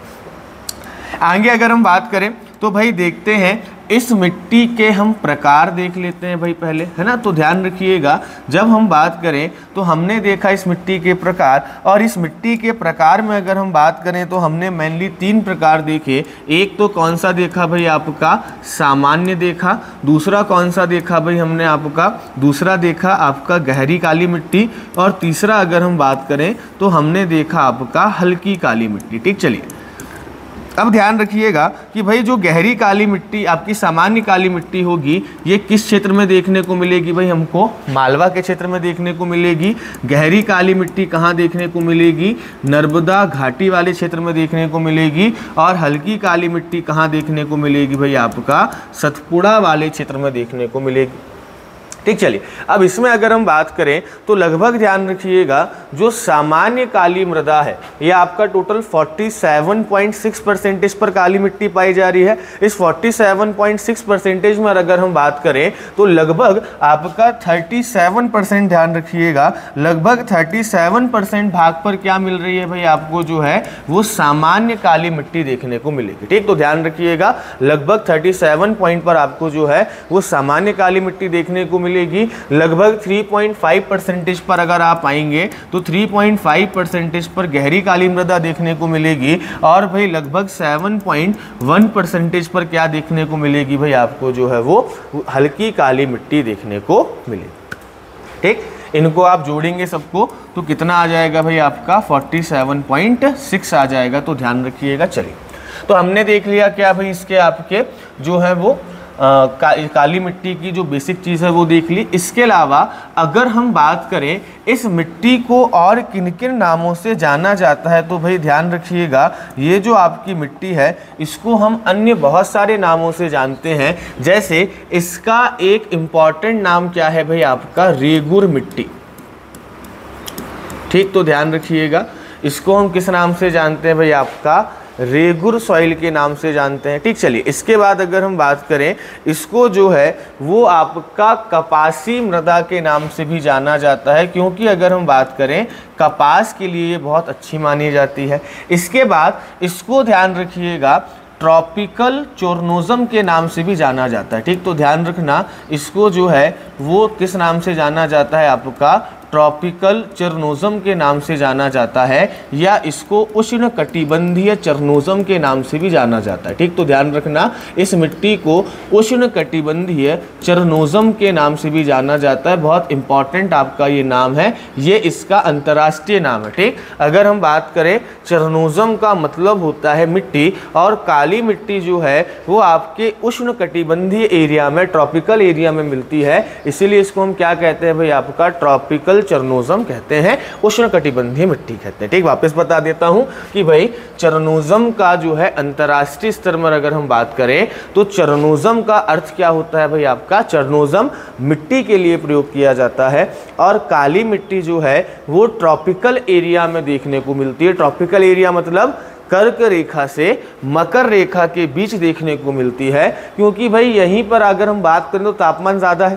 [SPEAKER 1] आगे अगर हम बात करें तो भाई देखते हैं इस मिट्टी के हम प्रकार देख लेते हैं भाई पहले, है ना। तो ध्यान रखिएगा, जब हम बात करें तो हमने देखा इस मिट्टी के प्रकार, और इस मिट्टी के प्रकार में अगर हम बात करें तो हमने मेनली 3 प्रकार देखे। एक तो कौन सा देखा भाई आपका सामान्य देखा, दूसरा कौन सा देखा भाई हमने आपका, दूसरा देखा आपका गहरी काली मिट्टी, और तीसरा अगर हम बात करें तो हमने देखा आपका हल्की काली मिट्टी। ठीक, चलिए अब ध्यान रखिएगा कि भाई जो गहरी काली मिट्टी आपकी सामान्य काली मिट्टी होगी, ये किस क्षेत्र में देखने को मिलेगी भाई हमको, मालवा के क्षेत्र में देखने को मिलेगी। गहरी काली मिट्टी कहाँ देखने को मिलेगी, नर्मदा घाटी वाले क्षेत्र में देखने को मिलेगी। और हल्की काली मिट्टी कहाँ देखने को मिलेगी भाई आपका, सतपुड़ा वाले क्षेत्र में देखने को मिलेगी। ठीक, चलिए अब इसमें अगर हम बात करें तो लगभग ध्यान रखिएगा, जो सामान्य काली मृदा है ये आपका टोटल 47.6% पर काली मिट्टी पाई जा रही है। इस 47.6% में अगर हम बात करें तो लगभग आपका 37%, ध्यान रखिएगा, लगभग 37% भाग पर क्या मिल रही है भाई आपको, जो है वो सामान्य काली मिट्टी देखने को मिलेगी। ठीक, तो ध्यान रखिएगा लगभग 37 पॉइंट पर आपको जो है वो सामान्य काली मिट्टी देखने को मिलेगी। लगभग 3.5% पर अगर आप आएंगे तो 3.5% पर गहरी काली मृदा देखने को मिलेगी, और भाई लगभग 7.1% पर क्या देखने को मिलेगी भाई आपको, जो है वो हल्की काली मिट्टी देखने को मिलेगी। ठीक, इनको आप जोड़ेंगे सबको तो कितना आ जाएगा भाई आपका 47.6 आ जाएगा। तो ध्यान रखिएगा। चलिए, तो हमने देख लिया क्या भाई इसके आपके जो है वो काली मिट्टी की जो बेसिक चीज़ है वो देख ली। इसके अलावा अगर हम बात करें इस मिट्टी को और किन किन नामों से जाना जाता है, तो भाई ध्यान रखिएगा, ये जो आपकी मिट्टी है इसको हम अन्य बहुत सारे नामों से जानते हैं। जैसे इसका एक इम्पॉर्टेंट नाम क्या है भाई आपका, रेगुर मिट्टी। ठीक, तो ध्यान रखिएगा, इसको हम किस नाम से जानते हैं भाई आपका, रेगुर सॉइल के नाम से जानते हैं। ठीक, चलिए इसके बाद अगर हम बात करें, इसको जो है वो आपका कपासी मृदा के नाम से भी जाना जाता है, क्योंकि अगर हम बात करें कपास के लिए ये बहुत अच्छी मानी जाती है। इसके बाद इसको ध्यान रखिएगा ट्रॉपिकल चोरनोजम के नाम से भी जाना जाता है। ठीक, तो ध्यान रखना, इसको जो है वो किस नाम से जाना जाता है आपका, ट्रॉपिकल चरनोजम के नाम से जाना जाता है, या इसको उष्ण कटिबंधीय चरनोजम के नाम से भी जाना जाता है। ठीक, तो ध्यान रखना, इस मिट्टी को उष्ण कटिबंधीय चरनोजम के नाम से भी जाना जाता है। बहुत इंपॉर्टेंट आपका ये नाम है, ये इसका अंतर्राष्ट्रीय नाम है। ठीक, अगर हम बात करें चरनोजम का मतलब होता है मिट्टी, और काली मिट्टी जो है वो आपके उष्ण कटिबंधीय एरिया में, ट्रॉपिकल एरिया में मिलती है, इसीलिए इसको हम क्या कहते हैं भाई आपका, ट्रॉपिकल चरनोजम कहते हैं, उष्ण कटिबंधीय मिट्टी कहते हैं। ठीक, वापस बता देता हूं कि भाई चरनोजम का जो है अंतर्राष्ट्रीय स्तर पर अगर हम बात करें तो चरनोजम का अर्थ क्या होता है भाई आपका, चरनोजम मिट्टी के लिए प्रयोग किया जाता है, और काली मिट्टी जो है वो ट्रॉपिकल एरिया में देखने को मिलती है। ट्रॉपिकल एरिया मतलब कर्क रेखा से मकर रेखा के बीच देखने को मिलती है, क्योंकि भाई यहीं पर अगर हम बात करें तो तापमान ज़्यादा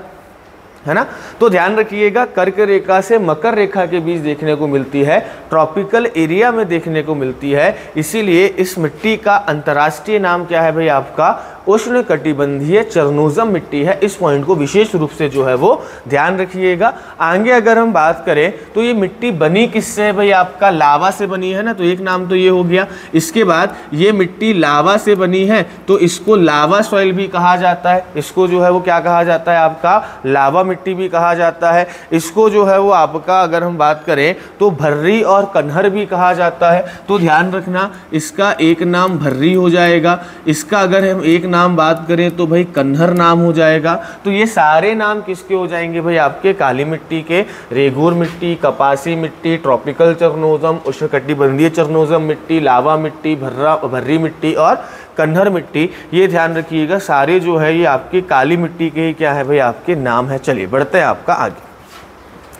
[SPEAKER 1] है ना। तो ध्यान रखिएगा, कर्क रेखा से मकर रेखा के बीच देखने को मिलती है, ट्रॉपिकल एरिया में देखने को मिलती है, इसीलिए इस मिट्टी का अंतर्राष्ट्रीय नाम क्या है भाई आपका, उष्ण कटिबंधीय चरनोजम मिट्टी है। इस पॉइंट को विशेष रूप से जो है वो ध्यान रखिएगा। आगे अगर हम बात करें तो ये मिट्टी बनी किससे है भाई आपका, लावा से बनी है ना, तो एक नाम तो ये हो गया। इसके बाद ये मिट्टी लावा से बनी है तो इसको लावा सॉइल भी कहा जाता है, इसको जो है वो क्या कहा जाता है आपका, लावा मिट्टी भी कहा जाता है। इसको जो है वो आपका अगर हम बात करें तो भर्री और कन्हर भी कहा जाता है। तो ध्यान रखना, इसका एक नाम भर्री हो जाएगा, इसका अगर हम एक नाम बात करें तो भाई कन्हर नाम हो जाएगा। तो ये सारे नाम किसके हो जाएंगे भाई आपके, काली मिट्टी के, रेगुर मिट्टी, कपासी मिट्टी, ट्रॉपिकल चरनोजम, उष्णकटिबंधीय चरनोजम मिट्टी, लावा मिट्टी, भर्री मिट्टी और कन्हर मिट्टी। ये ध्यान रखिएगा, सारे जो है ये आपकी काली मिट्टी के ही क्या है भाई आपके नाम है। चलिए बढ़ते हैं आपका आगे।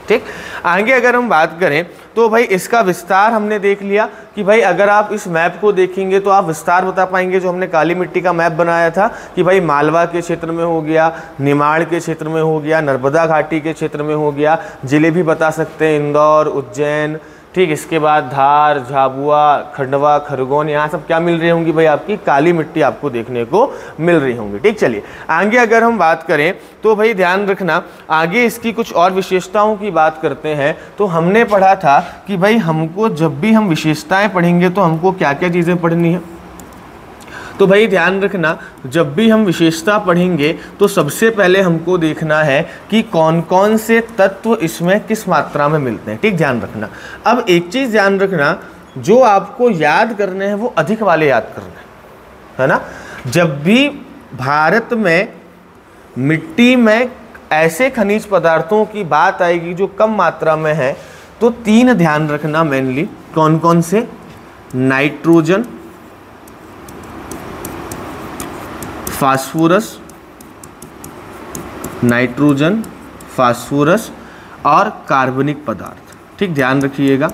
[SPEAKER 1] ठीक, आगे अगर हम बात करें तो भाई इसका विस्तार हमने देख लिया कि भाई अगर आप इस मैप को देखेंगे तो आप विस्तार बता पाएंगे। जो हमने काली मिट्टी का मैप बनाया था कि भाई मालवा के क्षेत्र में हो गया, निमाड़ के क्षेत्र में हो गया, नर्मदा घाटी के क्षेत्र में हो गया, जिले भी बता सकते हैं इंदौर, उज्जैन, ठीक, इसके बाद धार, झाबुआ, खंडवा, खरगोन, यहाँ सब क्या मिल रही होंगी भाई, आपकी काली मिट्टी आपको देखने को मिल रही होंगी। ठीक, चलिए आगे अगर हम बात करें तो भाई ध्यान रखना, आगे इसकी कुछ और विशेषताओं की बात करते हैं। तो हमने पढ़ा था कि भाई हमको जब भी हम विशेषताएं पढ़ेंगे तो हमको क्या क्या चीज़ें पढ़नी है। तो भाई ध्यान रखना, जब भी हम विशेषता पढ़ेंगे तो सबसे पहले हमको देखना है कि कौन कौन से तत्व इसमें किस मात्रा में मिलते हैं। ठीक, ध्यान रखना। अब एक चीज़ ध्यान रखना, जो आपको याद करने हैं वो अधिक वाले याद करने है ना। जब भी भारत में मिट्टी में ऐसे खनिज पदार्थों की बात आएगी जो कम मात्रा में है, तो 3 ध्यान रखना मेनली, कौन कौन से, नाइट्रोजन, फास्फोरस, नाइट्रोजन, फास्फोरस और कार्बनिक पदार्थ। ठीक, ध्यान रखिएगा,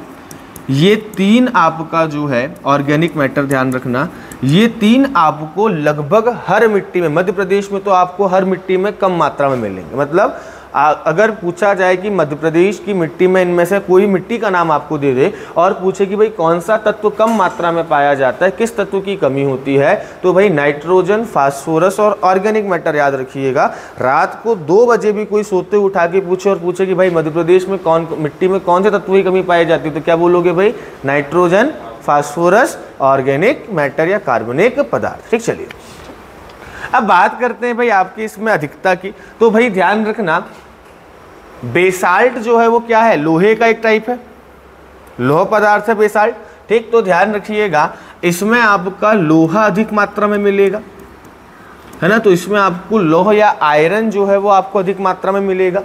[SPEAKER 1] ये 3 आपका जो है ऑर्गेनिक मैटर, ध्यान रखना, ये 3 आपको लगभग हर मिट्टी में, मध्य प्रदेश में तो आपको हर मिट्टी में कम मात्रा में मिलेंगे। मतलब अगर पूछा जाए कि मध्य प्रदेश की मिट्टी में इनमें से कोई मिट्टी का नाम आपको दे दे और पूछे कि भाई कौन सा तत्व कम मात्रा में पाया जाता है, किस तत्व की कमी होती है, तो भाई नाइट्रोजन, फास्फोरस और ऑर्गेनिक मैटर याद रखिएगा। रात को 2 बजे भी कोई सोते उठा के पूछे और पूछे कि भाई मध्य प्रदेश में मिट्टी में कौन से तत्व की कमी पाई जाती है, तो क्या बोलोगे भाई, नाइट्रोजन, फास्फोरस, ऑर्गेनिक मैटर या कार्बनिक पदार्थ। ठीक, चलिए अब बात करते हैं भाई आपकी इसमें अधिकता की। तो भाई ध्यान रखना, बेसाल्ट जो है वो क्या है, लोहे का एक टाइप है, लोह पदार्थ है बेसाल्ट। ठीक, तो ध्यान रखिएगा, इसमें आपका लोहा अधिक मात्रा में मिलेगा, है ना। तो इसमें आपको लोह या आयरन जो है वो आपको अधिक मात्रा में मिलेगा।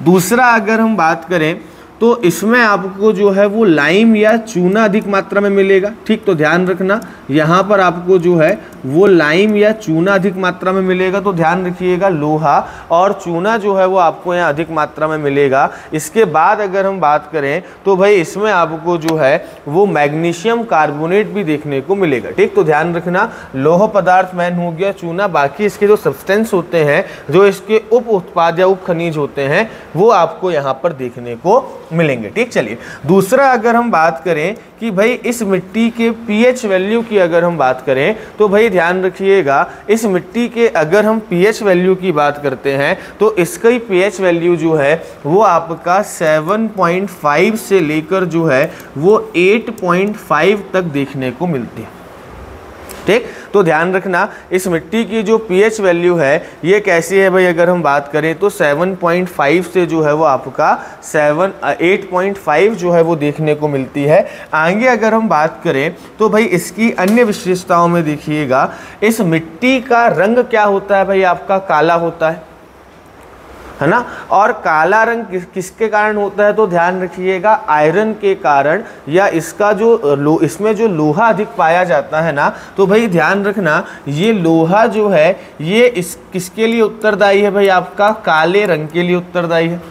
[SPEAKER 1] दूसरा अगर हम बात करें तो इसमें आपको जो है वो लाइम या चूना अधिक मात्रा में मिलेगा। ठीक, तो ध्यान रखना, यहाँ पर आपको जो है वो लाइम या चूना अधिक मात्रा में मिलेगा। तो ध्यान रखिएगा, लोहा और चूना जो है वो आपको यहाँ अधिक मात्रा में मिलेगा। इसके बाद अगर हम बात करें तो भाई इसमें आपको जो है वो मैग्नीशियम कार्बोनेट भी देखने को मिलेगा। ठीक, तो ध्यान रखना, लोह पदार्थ मैन हो गया, चूना, बाकी इसके जो सब्सटेंस होते हैं, जो इसके उप उत्पाद या उप खनिज होते हैं, वो आपको यहाँ पर देखने को मिलेंगे। ठीक, चलिए दूसरा अगर हम बात करें कि भाई इस मिट्टी के पीएच वैल्यू की अगर हम बात करें तो भाई ध्यान रखिएगा, इस मिट्टी के अगर हम पीएच वैल्यू की बात करते हैं तो इसका ही पीएच वैल्यू जो है वो आपका 7.5 से लेकर जो है वो 8.5 तक देखने को मिलती है। ठीक, तो ध्यान रखना, इस मिट्टी की जो पीएच वैल्यू है ये कैसी है भाई, अगर हम बात करें तो 7.5 से जो है वो आपका 8.5 जो है वो देखने को मिलती है। आगे अगर हम बात करें तो भाई इसकी अन्य विशेषताओं में देखिएगा, इस मिट्टी का रंग क्या होता है भाई, आपका काला होता है ना। और काला रंग किसके कारण होता है, तो ध्यान रखिएगा, आयरन के कारण, या इसका जो इसमें जो लोहा अधिक पाया जाता है ना, तो भाई ध्यान रखना, ये लोहा जो है ये किसके लिए उत्तरदायी है भाई, आपका काले रंग के लिए उत्तरदायी है।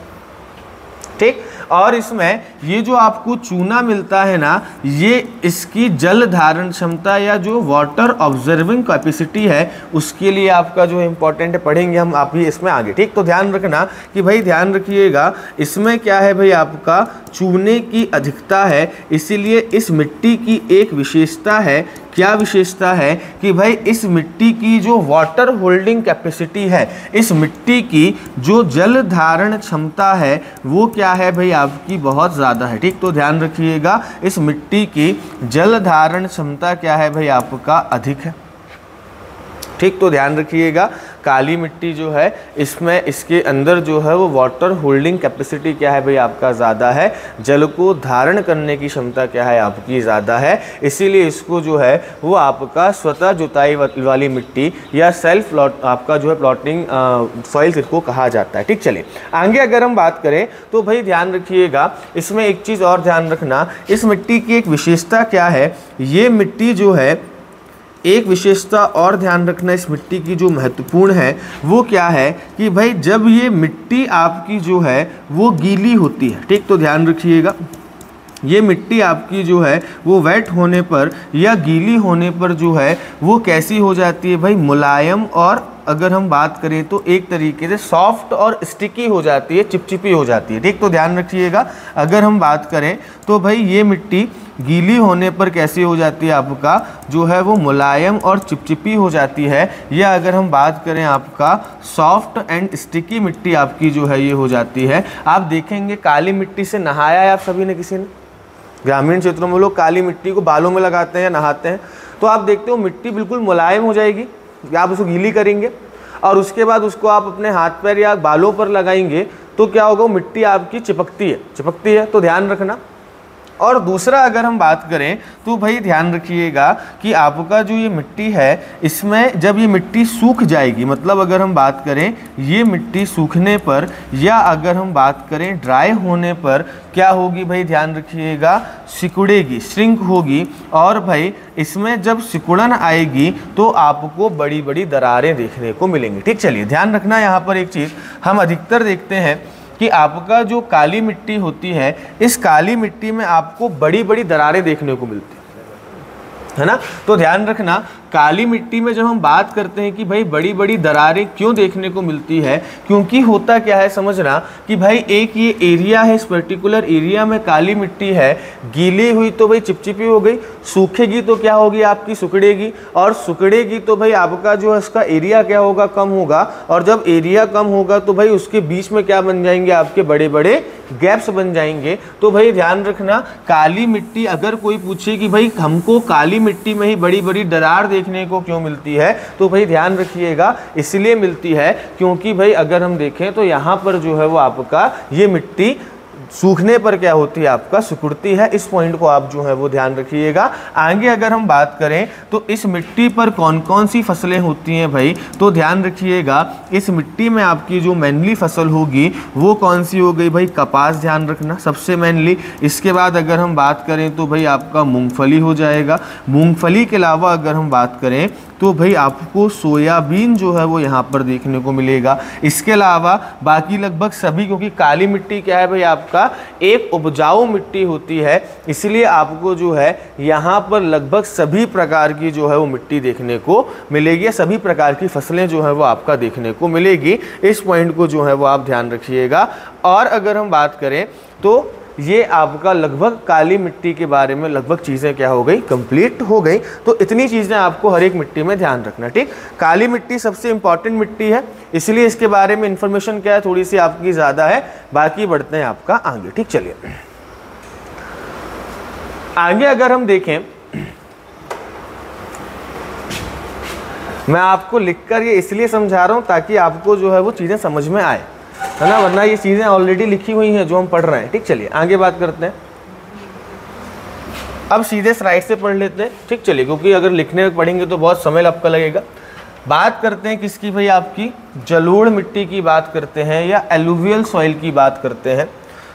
[SPEAKER 1] ठीक, और इसमें ये जो आपको चूना मिलता है ना, ये इसकी जल धारण क्षमता या जो वाटर ऑब्जर्विंग कैपेसिटी है उसके लिए आपका जो इम्पोर्टेंट है, पढ़ेंगे हम आप ही इसमें आगे। ठीक, तो ध्यान रखना कि भाई ध्यान रखिएगा, इसमें क्या है भाई, आपका चूने की अधिकता है, इसीलिए इस मिट्टी की एक विशेषता है, क्या विशेषता है कि भाई इस मिट्टी की जो वाटर होल्डिंग कैपेसिटी है, इस मिट्टी की जो जल धारण क्षमता है वो क्या है भाई, आपकी बहुत ज़्यादा है। ठीक, तो ध्यान रखिएगा, इस मिट्टी की जल धारण क्षमता क्या है भाई, आपका अधिक है। ठीक, तो ध्यान रखिएगा, काली मिट्टी जो है इसमें इसके अंदर जो है वो वाटर होल्डिंग कैपेसिटी क्या है भाई, आपका ज़्यादा है, जल को धारण करने की क्षमता क्या है, आपकी ज़्यादा है, इसीलिए इसको जो है वो आपका स्वतः जुताई वाली मिट्टी या सेल्फ प्लॉट आपका जो है प्लॉटिंग सॉइल इसको कहा जाता है। ठीक, चलिए आगे अगर हम बात करें तो भाई ध्यान रखिएगा, इसमें एक चीज़ और ध्यान रखना, इस मिट्टी की एक विशेषता क्या है, ये मिट्टी जो है, एक विशेषता और ध्यान रखना इस मिट्टी की जो महत्वपूर्ण है वो क्या है कि भाई जब ये मिट्टी आपकी जो है वो गीली होती है। ठीक, तो ध्यान रखिएगा, ये मिट्टी आपकी जो है वो वेट होने पर या गीली होने पर जो है वो कैसी हो जाती है भाई, मुलायम और अगर हम बात करें तो एक तरीके से सॉफ्ट और स्टिकी हो जाती है, चिपचिपी हो जाती है। ठीक, तो ध्यान रखिएगा। अगर हम बात करें तो भाई ये मिट्टी गीली होने पर कैसी हो जाती है, आपका जो है वो मुलायम और चिपचिपी हो जाती है। या अगर हम बात करें आपका सॉफ्ट एंड स्टिकी मिट्टी आपकी जो है ये हो जाती है। आप देखेंगे काली मिट्टी से नहाया है आप सभी ने, किसी ने? ग्रामीण क्षेत्रों में लोग काली मिट्टी को बालों में लगाते हैं या नहाते हैं, तो आप देखते हो मिट्टी बिल्कुल मुलायम हो जाएगी। आप उसको गीली करेंगे और उसके बाद उसको आप अपने हाथ पैर या बालों पर लगाएंगे तो क्या होगा, मिट्टी आपकी चिपकती है, तो ध्यान रखना। और दूसरा अगर हम बात करें तो भाई ध्यान रखिएगा कि आपका जो ये मिट्टी है इसमें जब ये मिट्टी सूख जाएगी, मतलब अगर हम बात करें ये मिट्टी सूखने पर या अगर हम बात करें ड्राई होने पर क्या होगी भाई, ध्यान रखिएगा, सिकुड़ेगी, श्रिंक होगी। और भाई इसमें जब सिकुड़न आएगी तो आपको बड़ी बड़ी दरारें देखने को मिलेंगी। ठीक, चलिए ध्यान रखना यहाँ पर एक चीज़ हम अधिकतर देखते हैं कि आपका जो काली मिट्टी होती है, इस काली मिट्टी में आपको बड़ी बड़ी दरारें देखने को मिलती है ना। तो ध्यान रखना, काली मिट्टी में जब हम बात करते हैं कि भाई बड़ी बड़ी दरारें क्यों देखने को मिलती है, क्योंकि होता क्या है समझना कि भाई एक ये एरिया है, इस पर्टिकुलर एरिया में काली मिट्टी है, गीली हुई तो भाई चिपचिपी हो गई, सूखेगी तो क्या होगी आपकी, सिकुड़ेगी, और सिकुड़ेगी तो भाई आपका जो है इसका एरिया क्या होगा, कम होगा। और जब एरिया कम होगा तो भाई उसके बीच में क्या बन जाएंगे, आपके बड़े बड़े गैप्स बन जाएंगे। तो भाई ध्यान रखना, काली मिट्टी अगर कोई पूछे कि भाई हमको काली मिट्टी में ही बड़ी बड़ी दरार देखने को क्यों मिलती है, तो भाई ध्यान रखिएगा इसलिए मिलती है क्योंकि भाई अगर हम देखें तो यहाँ पर जो है वो आपका ये मिट्टी सूखने पर क्या होती है, आपका सिकुड़ती है। इस पॉइंट को आप जो है वो ध्यान रखिएगा। आगे अगर हम बात करें तो इस मिट्टी पर कौन कौन सी फसलें होती हैं भाई, तो ध्यान रखिएगा इस मिट्टी में आपकी जो मेनली फसल होगी वो कौन सी हो गई भाई, कपास, ध्यान रखना सबसे मेनली। इसके बाद अगर हम बात करें तो भाई आपका मूंगफली हो जाएगा। मूंगफली के अलावा अगर हम बात करें तो भाई आपको सोयाबीन जो है वो यहाँ पर देखने को मिलेगा। इसके अलावा बाकी लगभग सभी, क्योंकि काली मिट्टी क्या है भाई, आपका एक उपजाऊ मिट्टी होती है, इसलिए आपको जो है यहाँ पर लगभग सभी प्रकार की जो है वो मिट्टी देखने को मिलेगी, सभी प्रकार की फसलें जो है वो आपका देखने को मिलेगी। इस पॉइंट को जो है वो आप ध्यान रखिएगा। और अगर हम बात करें तो ये आपका लगभग काली मिट्टी के बारे में लगभग चीज़ें क्या हो गई, कंप्लीट हो गई। तो इतनी चीज़ें आपको हर एक मिट्टी में ध्यान रखना। ठीक, काली मिट्टी सबसे इंपॉर्टेंट मिट्टी है, इसलिए इसके बारे में इंफॉर्मेशन क्या है, थोड़ी सी आपकी ज़्यादा है। बाकी बढ़ते हैं आपका आगे। ठीक, चलिए आगे अगर हम देखें, मैं आपको लिखकर ये इसलिए समझा रहा हूँ ताकि आपको जो है वो चीज़ें समझ में आए, है ना, वरना ये चीज़ें ऑलरेडी लिखी हुई हैं जो हम पढ़ रहे हैं। ठीक, चलिए आगे बात करते हैं। अब सीधे स्लाइड से पढ़ लेते हैं। ठीक, चलिए, क्योंकि अगर लिखने में पढ़ेंगे तो बहुत समय आपका लगेगा। बात करते हैं किसकी भाई, आपकी जलोढ़ मिट्टी की बात करते हैं या एलुवियल सॉइल की बात करते हैं।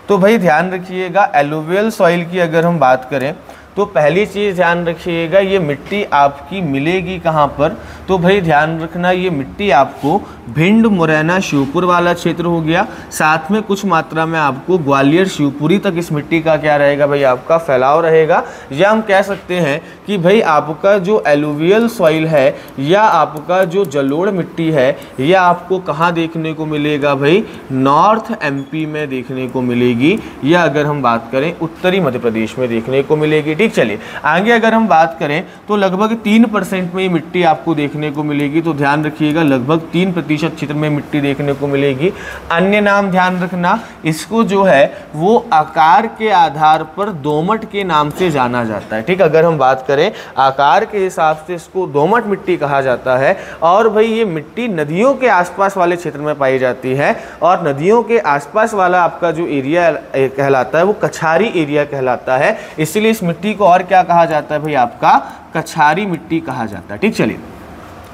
[SPEAKER 1] तो भाई ध्यान रखिएगा, एलुवियल सॉइल की अगर हम बात करें तो पहली चीज़ ध्यान रखिएगा, ये मिट्टी आपकी मिलेगी कहाँ पर, तो भाई ध्यान रखना ये मिट्टी आपको भिंड, मुरैना, शिवपुर वाला क्षेत्र हो गया, साथ में कुछ मात्रा में आपको ग्वालियर, शिवपुरी तक इस मिट्टी का क्या रहेगा भाई, आपका फैलाव रहेगा। या हम कह सकते हैं कि भाई आपका जो एलुवियल सॉइल है या आपका जो जलोढ़ मिट्टी है यह आपको कहाँ देखने को मिलेगा भाई, नॉर्थ एमपी में देखने को मिलेगी, या अगर हम बात करें उत्तरी मध्य प्रदेश में देखने को मिलेगी। ठीक, चलिए आगे अगर हम बात करें तो लगभग 3% में ये मिट्टी आपको देखने को मिलेगी। तो ध्यान रखिएगा लगभग 3% क्षेत्र में मिट्टी देखने को मिलेगी। अन्य नाम ध्यान रखना, इसको जो है वो आकार के आधार पर दोमट के नाम से जाना जाता है। ठीक, अगर हम बात करें आकार के हिसाब से इसको दोमट मिट्टी कहा जाता है। और भाई ये मिट्टी नदियों के आसपास वाले क्षेत्र में पाई जाती है, और नदियों के आसपास वाला आपका जो एरिया कहलाता है वो कछारी एरिया कहलाता है, इसलिए इस मिट्टी को और क्या कहा जाता है भाई, आपका कछारी मिट्टी कहा जाता है। ठीक, चलिए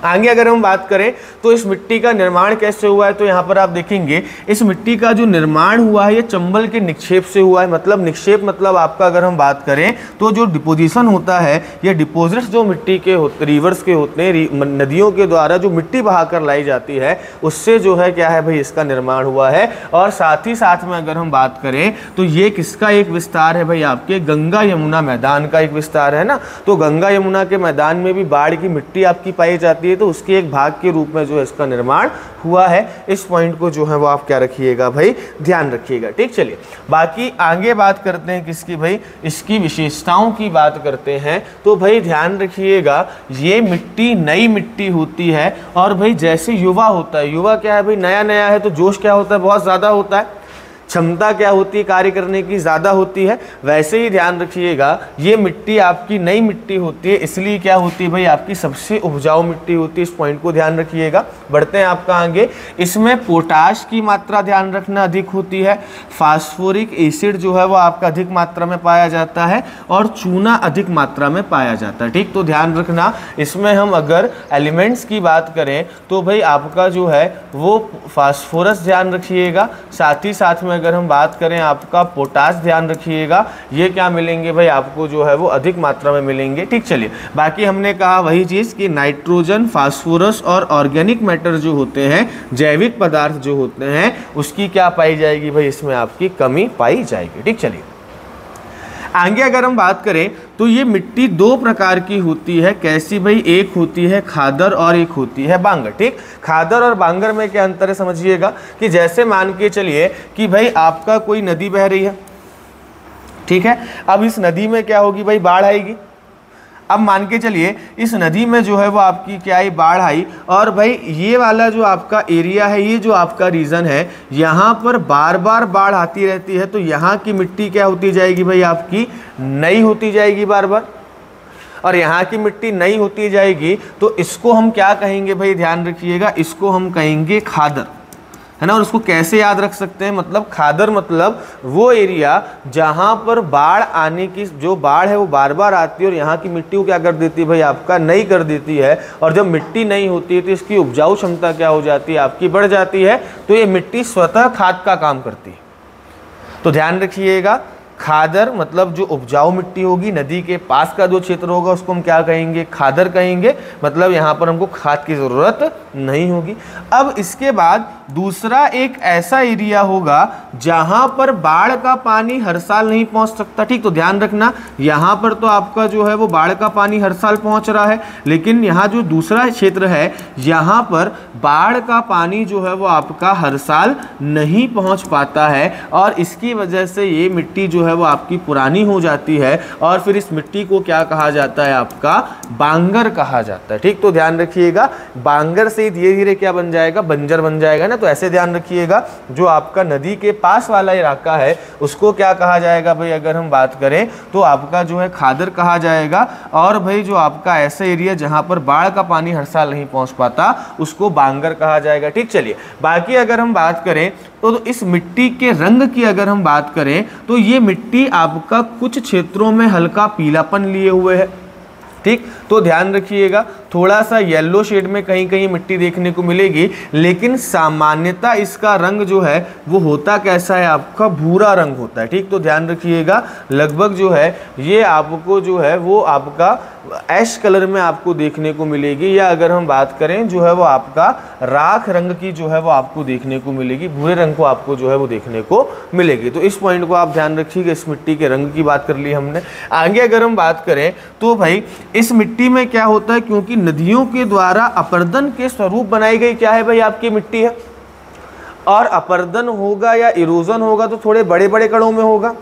[SPEAKER 1] आगे अगर हम बात करें तो इस मिट्टी का निर्माण कैसे हुआ है, तो यहाँ पर आप देखेंगे इस मिट्टी का जो निर्माण हुआ है ये चंबल के निक्षेप से हुआ है। मतलब निक्षेप मतलब आपका अगर हम बात करें तो जो डिपोजिशन होता है, ये डिपोजिट्स जो मिट्टी के रिवर्स के होते हैं, नदियों के द्वारा जो मिट्टी बहाकर लाई जाती है उससे जो है क्या है भाई, इसका निर्माण हुआ है। और साथ ही साथ में अगर हम बात करें तो ये किसका एक विस्तार है भाई, आपके गंगा यमुना मैदान का एक विस्तार है ना। तो गंगा यमुना के मैदान में भी बाढ़ की मिट्टी आपकी पाई जाती है, जाती है, तो उसके एक भाग के रूप में जो है इसका निर्माण हुआ है। इस पॉइंट को जो है वो आप क्या रखिएगा भाई, ध्यान रखिएगा। ठीक, चलिए बाकी आगे बात करते हैं किसकी भाई, इसकी विशेषताओं की बात करते हैं। तो भाई ध्यान रखिएगा, ये मिट्टी नई मिट्टी होती है, और भाई जैसे युवा होता है, युवा क्या है भाई, नया नया है तो जोश क्या होता है, बहुत ज़्यादा होता है, क्षमता क्या होती है कार्य करने की, ज़्यादा होती है। वैसे ही ध्यान रखिएगा, ये मिट्टी आपकी नई मिट्टी होती है, इसलिए क्या होती है भाई, आपकी सबसे उपजाऊ मिट्टी होती है। इस पॉइंट को ध्यान रखिएगा। बढ़ते हैं आपका आगे, इसमें पोटाश की मात्रा ध्यान रखना अधिक होती है, फास्फोरिक एसिड जो है वो आपका अधिक मात्रा में पाया जाता है, और चूना अधिक मात्रा में पाया जाता है। ठीक, तो ध्यान रखना, इसमें हम अगर एलिमेंट्स की बात करें तो भाई आपका जो है वो फास्फोरस ध्यान रखिएगा, साथ ही साथ में अगर हम बात करें आपका पोटाश ध्यान रखिएगा, ये क्या मिलेंगे भाई आपको जो है वो अधिक मात्रा में मिलेंगे। ठीक, चलिए बाकी हमने कहा वही चीज़ कि नाइट्रोजन, फास्फोरस और ऑर्गेनिक मैटर जो होते हैं, जैविक पदार्थ जो होते हैं, उसकी क्या पाई जाएगी भाई, इसमें आपकी कमी पाई जाएगी। ठीक, चलिए आगे अगर हम बात करें तो ये मिट्टी दो प्रकार की होती है। कैसी भाई, एक होती है खादर और एक होती है बांगर। ठीक, खादर और बांगर में क्या अंतर है समझिएगा, कि जैसे मान के चलिए कि भाई आपका कोई नदी बह रही है, ठीक है, अब इस नदी में क्या होगी भाई, बाढ़ आएगी। अब मान के चलिए इस नदी में जो है वो आपकी क्या आई, बाढ़ आई, और भाई ये वाला जो आपका एरिया है, ये जो आपका रीजन है, यहाँ पर बार बार बाढ़ आती रहती है, तो यहाँ की मिट्टी क्या होती जाएगी भाई, आपकी नई होती जाएगी बार बार, और यहाँ की मिट्टी नई होती जाएगी, तो इसको हम क्या कहेंगे भाई, ध्यान रखिएगा, इसको हम कहेंगे खादर, है ना। और उसको कैसे याद रख सकते हैं, मतलब खादर मतलब वो एरिया जहाँ पर बाढ़ आने की, जो बाढ़ है वो बार बार आती है और यहाँ की मिट्टी को क्या कर देती है भाई, आपका नई कर देती है। और जब मिट्टी नई होती है तो इसकी उपजाऊ क्षमता क्या हो जाती है, आपकी बढ़ जाती है, तो ये मिट्टी स्वतः खाद का काम करती है। तो ध्यान रखिएगा, खादर मतलब जो उपजाऊ मिट्टी होगी, नदी के पास का जो क्षेत्र होगा उसको हम क्या कहेंगे, खादर कहेंगे, मतलब यहाँ पर हमको खाद की ज़रूरत नहीं होगी। अब इसके बाद दूसरा एक ऐसा एरिया होगा जहाँ पर बाढ़ का पानी हर साल नहीं पहुँच सकता। ठीक, तो ध्यान रखना, यहाँ पर तो आपका जो है वो बाढ़ का पानी हर साल पहुँच रहा है, लेकिन यहाँ जो दूसरा क्षेत्र है, यहाँ पर बाढ़ का पानी जो है वो आपका हर साल नहीं पहुँच पाता है, और इसकी वजह से ये मिट्टी जो है वो आपकी पुरानी हो जाती है, और फिर इस मिट्टी को क्या कहा जाता है, आपका बांगर कहा जाता है। ठीक, तो ध्यान रखिएगा, बांगर से धीरे धीरे क्या बन जाएगा, बंजर बन जाएगा ना। तो ऐसे ध्यान रखिएगा, जो आपका नदी के पास वाला इलाका है उसको क्या कहा जाएगा भाई, अगर हम बात करें तो आपका जो है खादर कहा जाएगा, और भाई जो आपका ऐसा एरिया जहां पर बाढ़ का पानी हर साल नहीं पहुंच पाता उसको बांगर कहा जाएगा। ठीक, चलिए बाकी अगर हम बात करें तो इस मिट्टी के रंग की अगर हम बात करें तो ये मिट्टी आपका कुछ क्षेत्रों में हल्का पीलापन लिए हुए है। ठीक, तो ध्यान रखिएगा, थोड़ा सा येलो शेड में कहीं कहीं मिट्टी देखने को मिलेगी, लेकिन सामान्यतः इसका रंग जो है वो होता कैसा है, आपका भूरा रंग होता है। ठीक, तो ध्यान रखिएगा, लगभग जो है ये आपको जो है वो आपका ऐश कलर में आपको देखने को मिलेगी, या अगर हम बात करें जो है वो आपका राख रंग की जो है वो आपको देखने को मिलेगी, भूरे रंग को आपको जो है वो देखने को मिलेगी। तो इस पॉइंट को आप ध्यान रखिएगा, इस मिट्टी के रंग की बात कर ली हमने। आगे अगर हम बात करें तो भाई इस मिट्टी में क्या होता है, क्योंकि नदियों के द्वारा अपर्दन के स्वरूप बनाई गई क्या है भाई, आपकी मिट्टी है, और अपर्दन होगा या इरोजन होगा तो थोड़े बड़े बड़े कणों में होगा,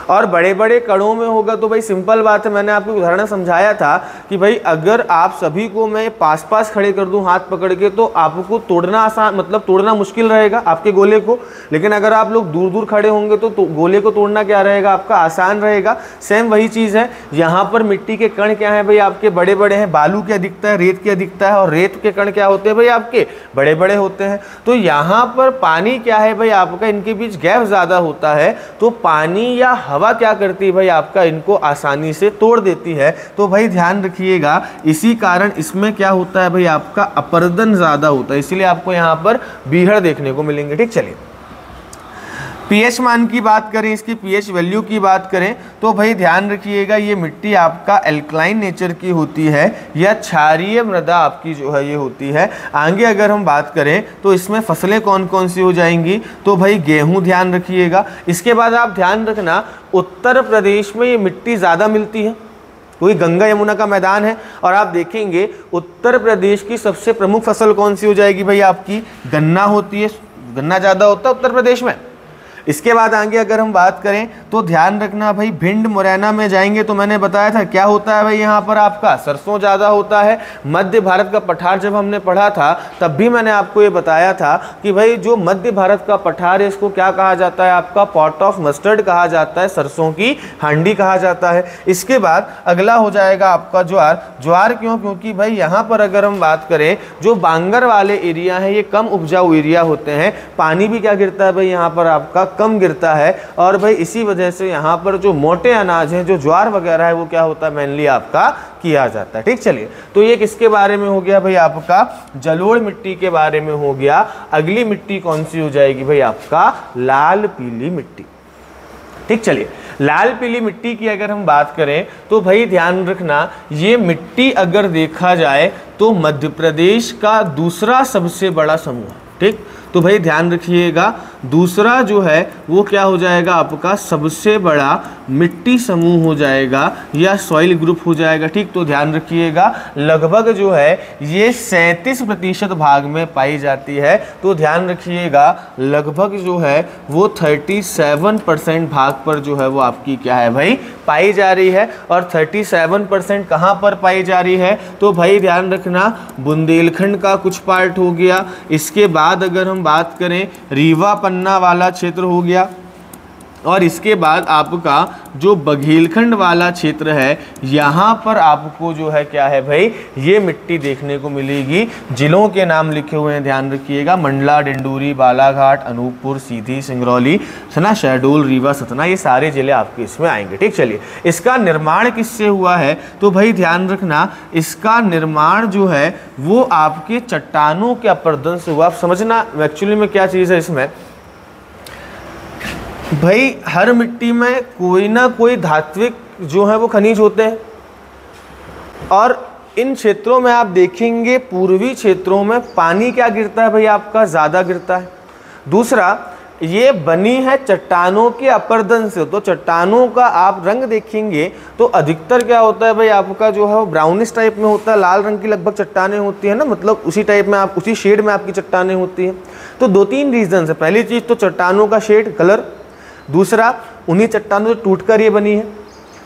[SPEAKER 1] और बड़े बड़े कणों में होगा तो भाई सिंपल बात है, मैंने आपको उदाहरण समझाया था कि भाई अगर आप सभी को मैं पास पास खड़े कर दूं हाथ पकड़ के तो आपको तोड़ना आसान, मतलब तोड़ना मुश्किल रहेगा आपके गोले को, लेकिन अगर आप लोग दूर दूर खड़े होंगे तो गोले को तोड़ना क्या रहेगा, आपका आसान रहेगा। सेम वही चीज़ है, यहाँ पर मिट्टी के कण क्या है भाई, आपके बड़े बड़े हैं, बालू की अधिकता है, रेत की अधिकता है, और रेत के कण क्या होते हैं भाई, आपके बड़े बड़े होते हैं। तो यहाँ पर पानी क्या है भाई, आपका इनके बीच गैप ज़्यादा होता है, तो पानी या हवा क्या करती है भाई, आपका इनको आसानी से तोड़ देती है। तो भाई ध्यान रखिएगा, इसी कारण इसमें क्या होता है भाई, आपका अपर्दन ज़्यादा होता है, इसीलिए आपको यहाँ पर बीहड़ देखने को मिलेंगे। ठीक, चलिए पीएच मान की बात करें, इसकी पीएच वैल्यू की बात करें तो भाई ध्यान रखिएगा, ये मिट्टी आपका एल्कलाइन नेचर की होती है या क्षारीय मृदा आपकी जो है ये होती है। आगे अगर हम बात करें तो इसमें फसलें कौन कौन सी हो जाएंगी, तो भाई गेहूं ध्यान रखिएगा। इसके बाद आप ध्यान रखना, उत्तर प्रदेश में ये मिट्टी ज़्यादा मिलती है, क्योंकि गंगा यमुना का मैदान है। और आप देखेंगे उत्तर प्रदेश की सबसे प्रमुख फसल कौन सी हो जाएगी भाई, आपकी गन्ना होती है, गन्ना ज़्यादा होता है उत्तर प्रदेश में। इसके बाद आगे अगर हम बात करें तो ध्यान रखना भाई, भिंड मुरैना में जाएंगे तो मैंने बताया था क्या होता है भाई, यहाँ पर आपका सरसों ज़्यादा होता है। मध्य भारत का पठार जब हमने पढ़ा था तब भी मैंने आपको ये बताया था कि भाई जो मध्य भारत का पठार है इसको क्या कहा जाता है, आपका पॉट ऑफ मस्टर्ड कहा जाता है, सरसों की हांडी कहा जाता है। इसके बाद अगला हो जाएगा आपका ज्वार। ज्वार क्यों, क्योंकि भाई यहाँ पर अगर हम बात करें जो बांगर वाले एरिया हैं ये कम उपजाऊ एरिया होते हैं, पानी भी क्या गिरता है भाई यहाँ पर आपका कम गिरता है, और भाई इसी वजह से यहाँ पर जो मोटे अनाज हैं जो ज्वार वगैरह है वो क्या होता है मेनली आपका किया जाता है। ठीक, चलिए तो ये किसके बारे में हो गया भाई, आपका जलोढ़ मिट्टी के बारे में हो गया। अगली मिट्टी कौन सी हो जाएगी भाई, आपका लाल पीली मिट्टी। ठीक, चलिए लाल पीली मिट्टी की अगर हम बात करें तो भाई ध्यान रखना, ये मिट्टी अगर देखा जाए तो मध्य प्रदेश का दूसरा सबसे बड़ा समूह। ठीक, तो भाई ध्यान रखिएगा, दूसरा जो है वो क्या हो जाएगा, आपका सबसे बड़ा मिट्टी समूह हो जाएगा या सॉइल ग्रुप हो जाएगा। ठीक, तो ध्यान रखिएगा लगभग जो है ये 37% भाग में पाई जाती है। तो ध्यान रखिएगा लगभग जो है वो 37% भाग पर जो है वो आपकी क्या है भाई पाई जा रही है। और 37% कहाँ पर पाई जा रही है, तो भाई ध्यान रखना बुंदेलखंड का कुछ पार्ट हो गया। इसके बाद अगर हम बात करें रीवा पन्ना वाला क्षेत्र हो गया, और इसके बाद आपका जो बघेलखंड वाला क्षेत्र है यहाँ पर आपको जो है क्या है भाई ये मिट्टी देखने को मिलेगी। जिलों के नाम लिखे हुए हैं ध्यान रखिएगा, मंडला, डिंडोरी, बालाघाट, अनूपपुर, सीधी, सिंगरौली, है ना, शहडोल, रीवा, सतना, ये सारे जिले आपके इसमें आएंगे। ठीक, चलिए इसका निर्माण किससे हुआ है, तो भाई ध्यान रखना इसका निर्माण जो है वो आपके चट्टानों के अपर्दन से हुआ। आप समझना एक्चुअली में क्या चीज़ है इसमें भाई, हर मिट्टी में कोई ना कोई धात्विक जो है वो खनिज होते हैं, और इन क्षेत्रों में आप देखेंगे पूर्वी क्षेत्रों में पानी क्या गिरता है भाई आपका ज़्यादा गिरता है। दूसरा ये बनी है चट्टानों के अपर्दन से, तो चट्टानों का आप रंग देखेंगे तो अधिकतर क्या होता है भाई आपका जो है वो ब्राउनिश टाइप में होता है, लाल रंग की लगभग चट्टानें होती है ना, मतलब उसी टाइप में आप उसी शेड में आपकी चट्टानें होती हैं। तो 2-3 रीजन है, पहली चीज़ तो चट्टानों का शेड कलर, दूसरा उन्हीं चट्टानों से टूटकर ये बनी है,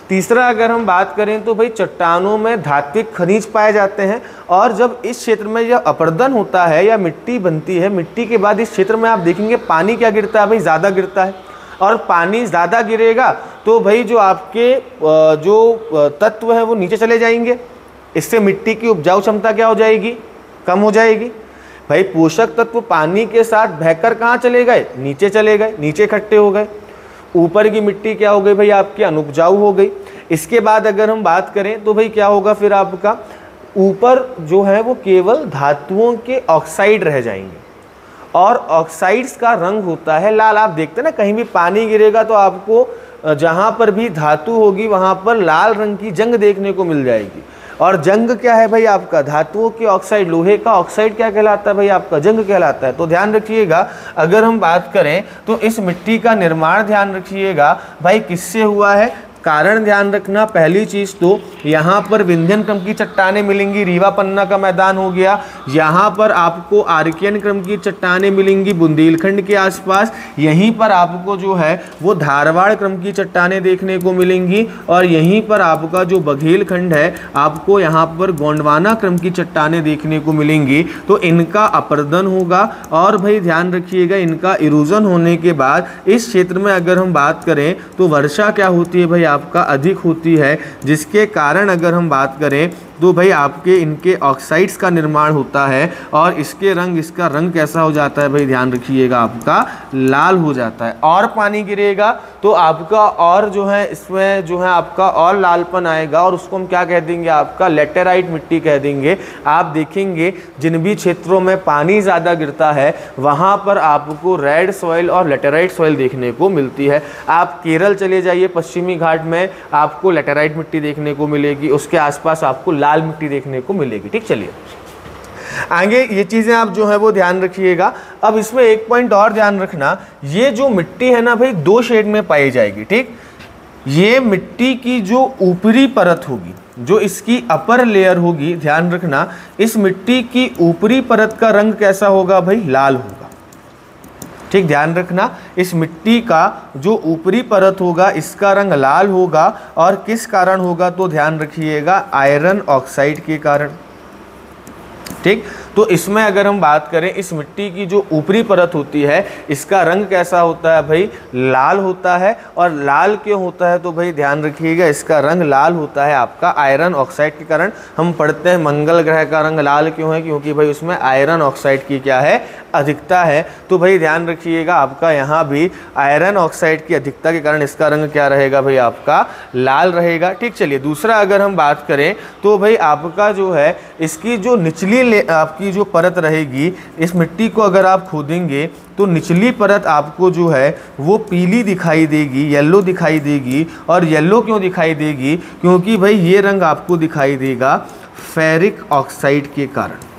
[SPEAKER 1] तीसरा अगर हम बात करें तो भाई चट्टानों में धात्विक खनिज पाए जाते हैं। और जब इस क्षेत्र में यह अपर्दन होता है या मिट्टी बनती है, मिट्टी के बाद इस क्षेत्र में आप देखेंगे पानी क्या गिरता है भाई ज़्यादा गिरता है, और पानी ज़्यादा गिरेगा तो भाई जो आपके जो तत्व हैं वो नीचे चले जाएंगे, इससे मिट्टी की उपजाऊ क्षमता क्या हो जाएगी, कम हो जाएगी। भाई पोषक तत्व पानी के साथ बहकर कहाँ चले गए, नीचे चले गए, नीचे इकट्ठे हो गए, ऊपर की मिट्टी क्या हो गई भाई आपकी अनुपजाऊ हो गई। इसके बाद अगर हम बात करें तो भाई क्या होगा फिर आपका ऊपर जो है वो केवल धातुओं के ऑक्साइड रह जाएंगे, और ऑक्साइड्स का रंग होता है लाल। आप देखते हैं ना कहीं भी पानी गिरेगा तो आपको जहाँ पर भी धातु होगी वहाँ पर लाल रंग की जंग देखने को मिल जाएगी। और जंग क्या है भाई आपका धातुओं के ऑक्साइड, लोहे का ऑक्साइड क्या कहलाता है भाई आपका जंग कहलाता है। तो ध्यान रखिएगा अगर हम बात करें तो इस मिट्टी का निर्माण ध्यान रखिएगा भाई किससे हुआ है, कारण ध्यान रखना। पहली चीज़ तो यहाँ पर विंध्यन क्रम की चट्टानें मिलेंगी, रीवा पन्ना का मैदान हो गया। यहाँ पर आपको आर्कियन क्रम की चट्टानें मिलेंगी बुंदेलखंड के आसपास। यहीं पर आपको जो है वो धारवाड़ क्रम की चट्टानें देखने को मिलेंगी, और यहीं पर आपका जो बघेलखंड है आपको यहाँ पर गोंडवाना क्रम की चट्टानें देखने को मिलेंगी। तो इनका अपर्दन होगा, और भाई ध्यान रखिएगा इनका इरोजन होने के बाद इस क्षेत्र में अगर हम बात करें तो वर्षा क्या होती है भाई आपका अधिक होती है, जिसके कारण अगर हम बात करें तो भाई आपके इनके ऑक्साइड्स का निर्माण होता है, और इसका रंग कैसा हो जाता है भाई ध्यान रखिएगा आपका लाल हो जाता है। और पानी गिरेगा तो आपका और जो है इसमें जो है आपका और लालपन आएगा, और उसको हम क्या कह देंगे आपका लेटेराइट मिट्टी कह देंगे। आप देखेंगे जिन भी क्षेत्रों में पानी ज़्यादा गिरता है वहाँ पर आपको रेड सॉइल और लेटेराइट सॉइल देखने को मिलती है। आप केरल चले जाइए, पश्चिमी घाट में आपको लेटेराइट मिट्टी देखने को मिलेगी, उसके आसपास आपको लाल मिट्टी देखने को मिलेगी। ठीक, चलिए आगे ये चीज़ें आप जो है वो ध्यान रखिएगा। अब इसमें एक पॉइंट और ध्यान रखना, ये जो मिट्टी है ना भाई 2 शेड में पाई जाएगी। ठीक, ये मिट्टी की जो ऊपरी परत होगी, जो इसकी अपर लेयर होगी, ध्यान रखना, इस मिट्टी की ऊपरी परत का रंग कैसा होगा भाई? लाल होगा। ठीक, ध्यान रखना, इस मिट्टी का जो ऊपरी परत होगा इसका रंग लाल होगा। और किस कारण होगा? तो ध्यान रखिएगा, आयरन ऑक्साइड के कारण। ठीक, तो इसमें अगर हम बात करें, इस मिट्टी की जो ऊपरी परत होती है इसका रंग कैसा होता है भाई? लाल होता है। और लाल क्यों होता है? तो भाई ध्यान रखिएगा, इसका रंग लाल होता है आपका आयरन ऑक्साइड के कारण। हम पढ़ते हैं मंगल ग्रह का रंग लाल क्यों है? क्योंकि भाई उसमें आयरन ऑक्साइड की क्या है? अधिकता है। तो भाई ध्यान रखिएगा, आपका यहाँ भी आयरन ऑक्साइड की अधिकता के कारण इसका रंग क्या रहेगा भाई? आपका लाल रहेगा। ठीक, चलिए दूसरा अगर हम बात करें तो भाई आपका जो है इसकी जो निचली आपकी जो परत रहेगी, इस मिट्टी को अगर आप खोदेंगे तो निचली परत आपको जो है वो पीली दिखाई देगी, येलो दिखाई देगी। और येलो क्यों दिखाई देगी? क्योंकि भाई ये रंग आपको दिखाई देगा फेरिक ऑक्साइड के कारण।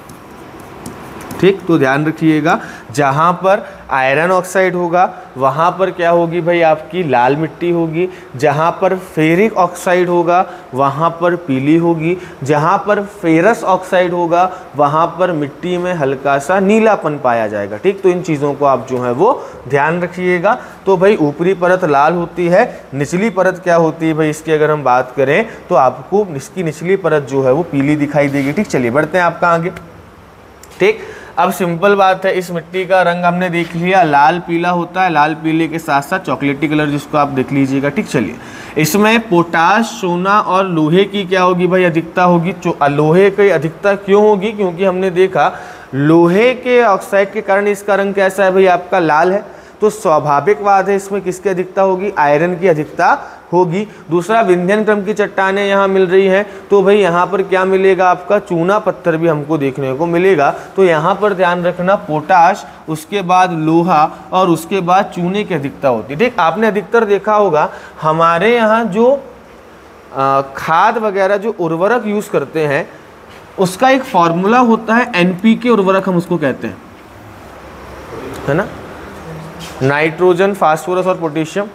[SPEAKER 1] ठीक, तो ध्यान रखिएगा, जहाँ पर आयरन ऑक्साइड होगा वहाँ पर क्या होगी भाई? आपकी लाल मिट्टी होगी। जहाँ पर फेरिक ऑक्साइड होगा वहाँ पर पीली होगी। जहाँ पर फेरस ऑक्साइड होगा वहाँ पर मिट्टी में हल्का सा नीलापन पाया जाएगा। ठीक, तो इन चीज़ों को आप जो है वो ध्यान रखिएगा। तो भाई ऊपरी परत लाल होती है, निचली परत क्या होती है भाई? इसकी अगर हम बात करें तो आपको इसकी निचली परत जो है वो पीली दिखाई देगी। ठीक, चलिए बढ़ते हैं आपका आगे। ठीक, अब सिंपल बात है, इस मिट्टी का रंग हमने देख लिया, लाल पीला होता है। लाल पीले के साथ साथ चॉकलेटी कलर जिसको आप देख लीजिएगा। ठीक, चलिए इसमें पोटाश, सोना और लोहे की क्या होगी भाई? अधिकता होगी। लोहे की अधिकता क्यों होगी? क्योंकि हमने देखा लोहे के ऑक्साइड के कारण इसका रंग कैसा है भाई? आपका लाल है। तो स्वाभाविक बात है, इसमें किसकी अधिकता होगी? आयरन की अधिकता होगी। दूसरा, विंध्यन क्रम की चट्टानें यहाँ मिल रही हैं, तो भाई यहाँ पर क्या मिलेगा? आपका चूना पत्थर भी हमको देखने को मिलेगा। तो यहाँ पर ध्यान रखना, पोटाश, उसके बाद लोहा और उसके बाद चूने की अधिकता होती है। ठीक, आपने अधिकतर देखा होगा हमारे यहाँ जो खाद वगैरह जो उर्वरक यूज़ करते हैं उसका एक फॉर्मूला होता है, NPK उर्वरक हम उसको कहते हैं, है ना, नाइट्रोजन, फास्फोरस और पोटेशियम।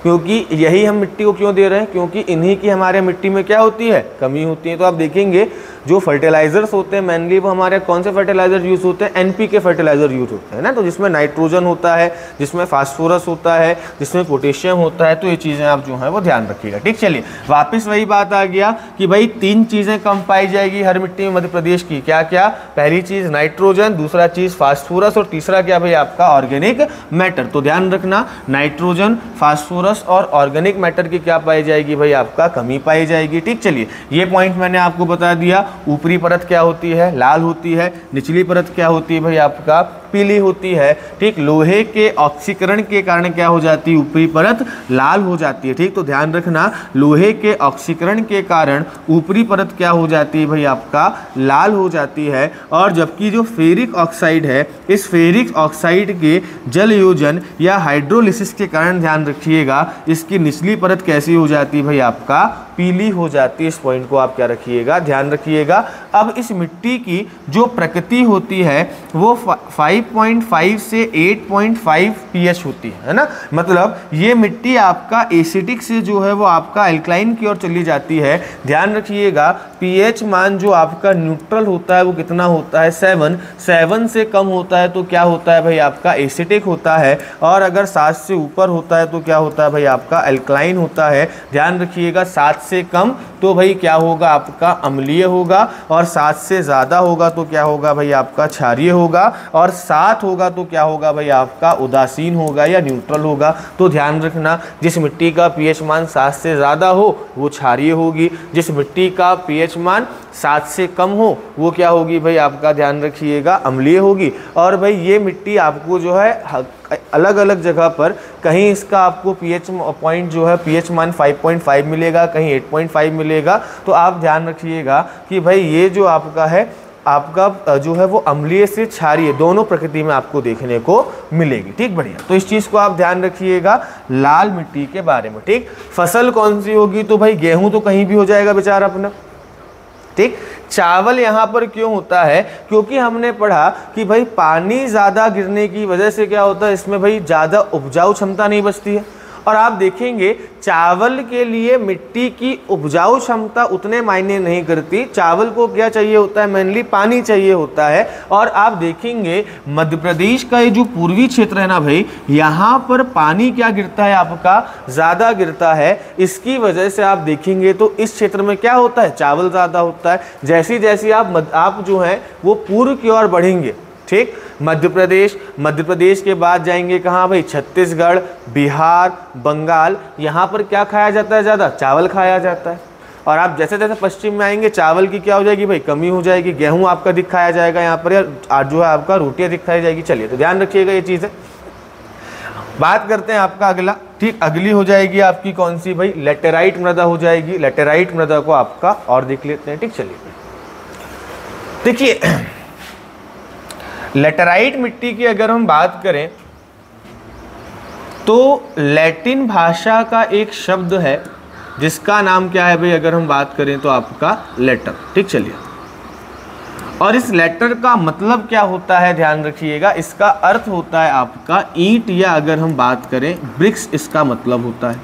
[SPEAKER 1] क्योंकि यही हम मिट्टी को क्यों दे रहे हैं? क्योंकि इन्हीं की हमारे मिट्टी में क्या होती है? कमी होती है। तो आप देखेंगे जो फर्टिलाइजर्स होते हैं मेनली वो हमारे कौन से फर्टिलाइजर यूज़ होते हैं? NPK फर्टिलाइजर यूज़ होते हैं ना। तो जिसमें नाइट्रोजन होता है, जिसमें फास्फोरस होता है, जिसमें पोटेशियम होता है। तो ये चीज़ें आप जो है वो ध्यान रखिएगा। ठीक, चलिए वापस वही बात आ गया कि भाई 3 चीज़ें कम पाई जाएगी हर मिट्टी में मध्य प्रदेश की। क्या क्या? पहली चीज़ नाइट्रोजन, दूसरा चीज़ फास्फोरस और तीसरा क्या भाई? आपका ऑर्गेनिक मैटर। तो ध्यान रखना, नाइट्रोजन, फास्फोरस और ऑर्गेनिक मैटर की क्या पाई जाएगी भाई? आपका कमी पाई जाएगी। ठीक, चलिए ये पॉइंट मैंने आपको बता दिया। ऊपरी परत क्या होती है? लाल होती है। निचली परत क्या होती है भाई? आपका पीली होती है। ठीक, लोहे के ऑक्सीकरण के कारण क्या हो जाती है? ऊपरी परत लाल हो जाती है। ठीक, तो ध्यान रखना, लोहे के ऑक्सीकरण के कारण ऊपरी परत क्या हो जाती है भाई? आपका लाल हो जाती है। और जबकि जो फेरिक ऑक्साइड है, इस फेरिक ऑक्साइड के जल योजन या हाइड्रोलिसिस के कारण ध्यान रखिएगा इसकी निचली परत कैसी हो जाती है भाई? आपका पीली हो जाती है। इस पॉइंट को आप क्या रखिएगा? ध्यान रखिएगा। अब इस मिट्टी की जो प्रकृति होती है वो 5.5 से 8.5 pH होती है ना। मतलब ये मिट्टी आपका एसिडिक से जो है वो आपका अल्कलाइन की ओर चली जाती है। ध्यान रखिएगा, pH मान जो आपका न्यूट्रल होता है वो कितना होता है? 7 से कम होता है तो क्या होता है भाई? आपका एसिडिक होता है। और अगर 7 से ऊपर होता है तो क्या होता है भाई? आपका अल्कलाइन होता है। ध्यान रखिएगा, 7 से कम तो भाई क्या होगा? आपका अम्लीय होगा। और 7 से ज़्यादा होगा तो क्या होगा भाई? आपका क्षारीय होगा। और 7 होगा तो क्या होगा भाई? आपका उदासीन होगा या न्यूट्रल होगा। तो ध्यान रखना, जिस मिट्टी का pH मान 7 से ज़्यादा हो वो क्षारीय होगी। जिस मिट्टी का pH मान 7 से कम हो वो क्या होगी भाई? आपका ध्यान रखिएगा, अम्लीय होगी। और भाई ये मिट्टी आपको जो है अलग अलग जगह पर कहीं इसका आपको pH पॉइंट जो है pH मान 5.5 मिलेगा, कहीं 8.5 मिलेगा। तो आप ध्यान रखिएगा कि भाई ये जो आपका है, आपका जो है वो अम्लीय से क्षारीय दोनों प्रकृति में आपको देखने को मिलेगी। ठीक, बढ़िया। तो इस चीज़ को आप ध्यान रखिएगा लाल मिट्टी के बारे में। ठीक, फसल कौन सी होगी? तो भाई गेहूं तो कहीं भी हो जाएगा बेचारा अपना। ठीक, चावल यहाँ पर क्यों होता है? क्योंकि हमने पढ़ा कि भाई पानी ज़्यादा गिरने की वजह से क्या होता है? इसमें भाई ज़्यादा उपजाऊ क्षमता नहीं बचती है। और आप देखेंगे चावल के लिए मिट्टी की उपजाऊ क्षमता उतने मायने नहीं करती, चावल को क्या चाहिए होता है, मेनली पानी चाहिए होता है। और आप देखेंगे मध्य प्रदेश का ये जो पूर्वी क्षेत्र है ना भाई, यहाँ पर पानी क्या गिरता है आपका, ज़्यादा गिरता है। इसकी वजह से आप देखेंगे तो इस क्षेत्र में क्या होता है, चावल ज़्यादा होता है। जैसी जैसी आप जो है वो पूर्व की ओर बढ़ेंगे, ठीक, मध्य प्रदेश के बाद जाएंगे कहाँ भाई, छत्तीसगढ़, बिहार, बंगाल, यहाँ पर क्या खाया जाता है, ज़्यादा चावल खाया जाता है। और आप जैसे जैसे पश्चिम में आएंगे चावल की क्या हो जाएगी भाई, कमी हो जाएगी, गेहूं आपका दिखाया जाएगा यहाँ पर, या जो है आपका रोटियाँ दिखाई जाएगी। चलिए तो ध्यान रखिएगा ये चीज़ें। बात करते हैं आपका अगला, ठीक, अगली हो जाएगी आपकी कौन सी भाई, लेटेराइट मृदा हो जाएगी। लेटेराइट मृदा को आपका और देख लेते हैं, ठीक। चलिए देखिए लेटेराइट मिट्टी की अगर हम बात करें तो लैटिन भाषा का एक शब्द है जिसका नाम क्या है भाई, अगर हम बात करें तो आपका लेटर, ठीक। चलिए, और इस लेटर का मतलब क्या होता है, ध्यान रखिएगा, इसका अर्थ होता है आपका ईंट, या अगर हम बात करें ब्रिक्स, इसका मतलब होता है,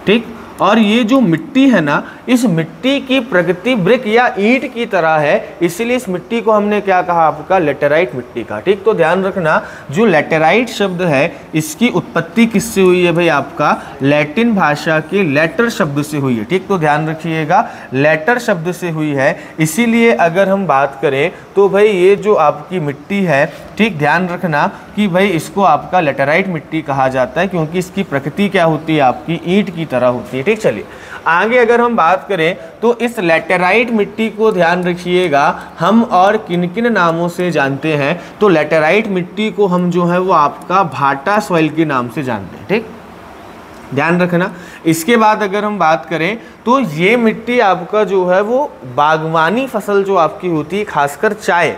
[SPEAKER 1] ठीक। और ये जो मिट्टी है ना, इस मिट्टी की प्रकृति ब्रिक या ईंट की तरह है, इसीलिए इस मिट्टी को हमने क्या कहा आपका, लेटेराइट मिट्टी का, ठीक। तो ध्यान रखना, जो लेटेराइट शब्द है इसकी उत्पत्ति किससे हुई है भाई, आपका लैटिन भाषा के लेटर शब्द से हुई है, ठीक। तो ध्यान रखिएगा, लेटर शब्द से हुई है। इसीलिए अगर हम बात करें तो भाई ये जो आपकी मिट्टी है, ठीक, ध्यान रखना कि भाई इसको आपका लेटेराइट मिट्टी कहा जाता है, क्योंकि इसकी प्रकृति क्या होती है, आपकी ईंट की तरह होती है, ठीक। चलिए आगे अगर हम बात करें तो इस लेटेराइट मिट्टी को ध्यान रखिएगा हम और किन किन नामों से जानते हैं। तो लेटेराइट मिट्टी को हम जो है वो आपका भाटा सॉइल के नाम से जानते हैं, ठीक, ध्यान रखना। इसके बाद अगर हम बात करें तो ये मिट्टी आपका जो है वो बागवानी फसल जो आपकी होती है, खासकर चाय,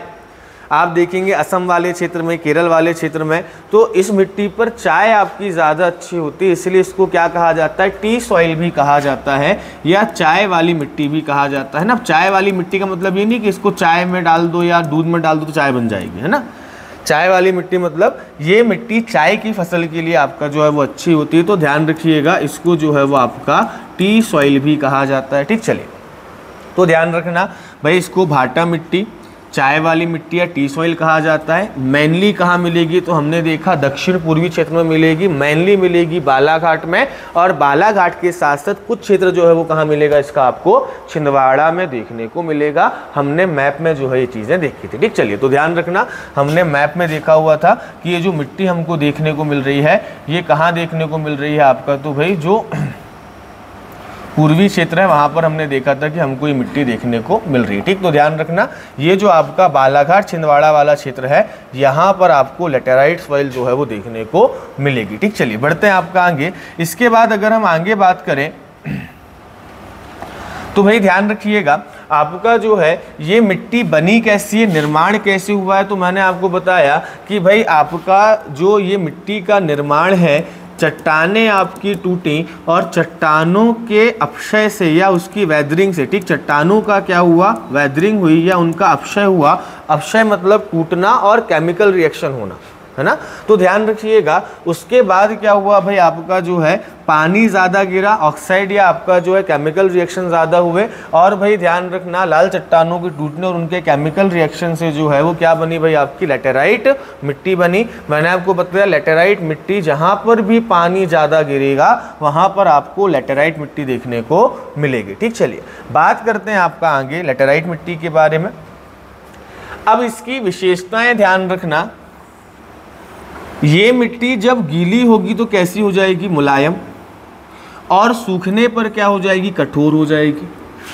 [SPEAKER 1] आप देखेंगे असम वाले क्षेत्र में, केरल वाले क्षेत्र में, तो इस मिट्टी पर चाय आपकी ज़्यादा अच्छी होती है, इसलिए इसको क्या कहा जाता है, टी सॉइल भी कहा जाता है, या चाय वाली मिट्टी भी कहा जाता है ना। चाय वाली मिट्टी का मतलब ये नहीं कि इसको चाय में डाल दो या दूध में डाल दो तो चाय बन जाएगी, है ना। चाय वाली मिट्टी मतलब ये मिट्टी चाय की फसल के लिए आपका जो है वो अच्छी होती है। तो ध्यान रखिएगा, इसको जो है वो आपका टी सॉइल भी कहा जाता है, ठीक। चलिए तो ध्यान रखना भाई, इसको भाटा मिट्टी, चाय वाली मिट्टी या टी सॉइल कहा जाता है। मेनली कहाँ मिलेगी, तो हमने देखा दक्षिण पूर्वी क्षेत्र में मिलेगी, मेनली मिलेगी बालाघाट में, और बालाघाट के साथ साथ कुछ क्षेत्र जो है वो कहाँ मिलेगा, इसका आपको छिंदवाड़ा में देखने को मिलेगा। हमने मैप में जो है ये चीज़ें देखी थी, ठीक। चलिए तो ध्यान रखना, हमने मैप में देखा हुआ था कि ये जो मिट्टी हमको देखने को मिल रही है ये कहाँ देखने को मिल रही है आपका, तो भाई जो पूर्वी क्षेत्र है वहाँ पर हमने देखा था कि हमको ये मिट्टी देखने को मिल रही है, ठीक। तो ध्यान रखना, ये जो आपका बालाघाट छिंदवाड़ा वाला क्षेत्र है यहाँ पर आपको लेटेराइट सॉइल जो है वो देखने को मिलेगी, ठीक। चलिए बढ़ते हैं आपका आगे। इसके बाद अगर हम आगे बात करें तो भाई ध्यान रखिएगा, आपका जो है ये मिट्टी बनी कैसी है, निर्माण कैसे हुआ है। तो मैंने आपको बताया कि भाई आपका जो ये मिट्टी का निर्माण है, चट्टानें आपकी टूटी और चट्टानों के अपक्षय से या उसकी वेदरिंग से, ठीक, चट्टानों का क्या हुआ, वेदरिंग हुई या उनका अपक्षय हुआ। अपक्षय मतलब टूटना और केमिकल रिएक्शन होना, है ना। तो ध्यान रखिएगा, उसके बाद क्या हुआ भाई, आपका जो है पानी ज़्यादा गिरा, ऑक्साइड या आपका जो है केमिकल रिएक्शन ज़्यादा हुए, और भाई ध्यान रखना लाल चट्टानों के टूटने और उनके केमिकल रिएक्शन से जो है वो क्या बनी भाई, आपकी लेटेराइट मिट्टी बनी। मैंने आपको बताया लेटेराइट मिट्टी जहाँ पर भी पानी ज़्यादा गिरेगा वहाँ पर आपको लेटेराइट मिट्टी देखने को मिलेगी, ठीक। चलिए बात करते हैं आपका आगे लेटेराइट मिट्टी के बारे में। अब इसकी विशेषताएं ध्यान रखना, ये मिट्टी जब गीली होगी तो कैसी हो जाएगी, मुलायम, और सूखने पर क्या हो जाएगी, कठोर हो जाएगी।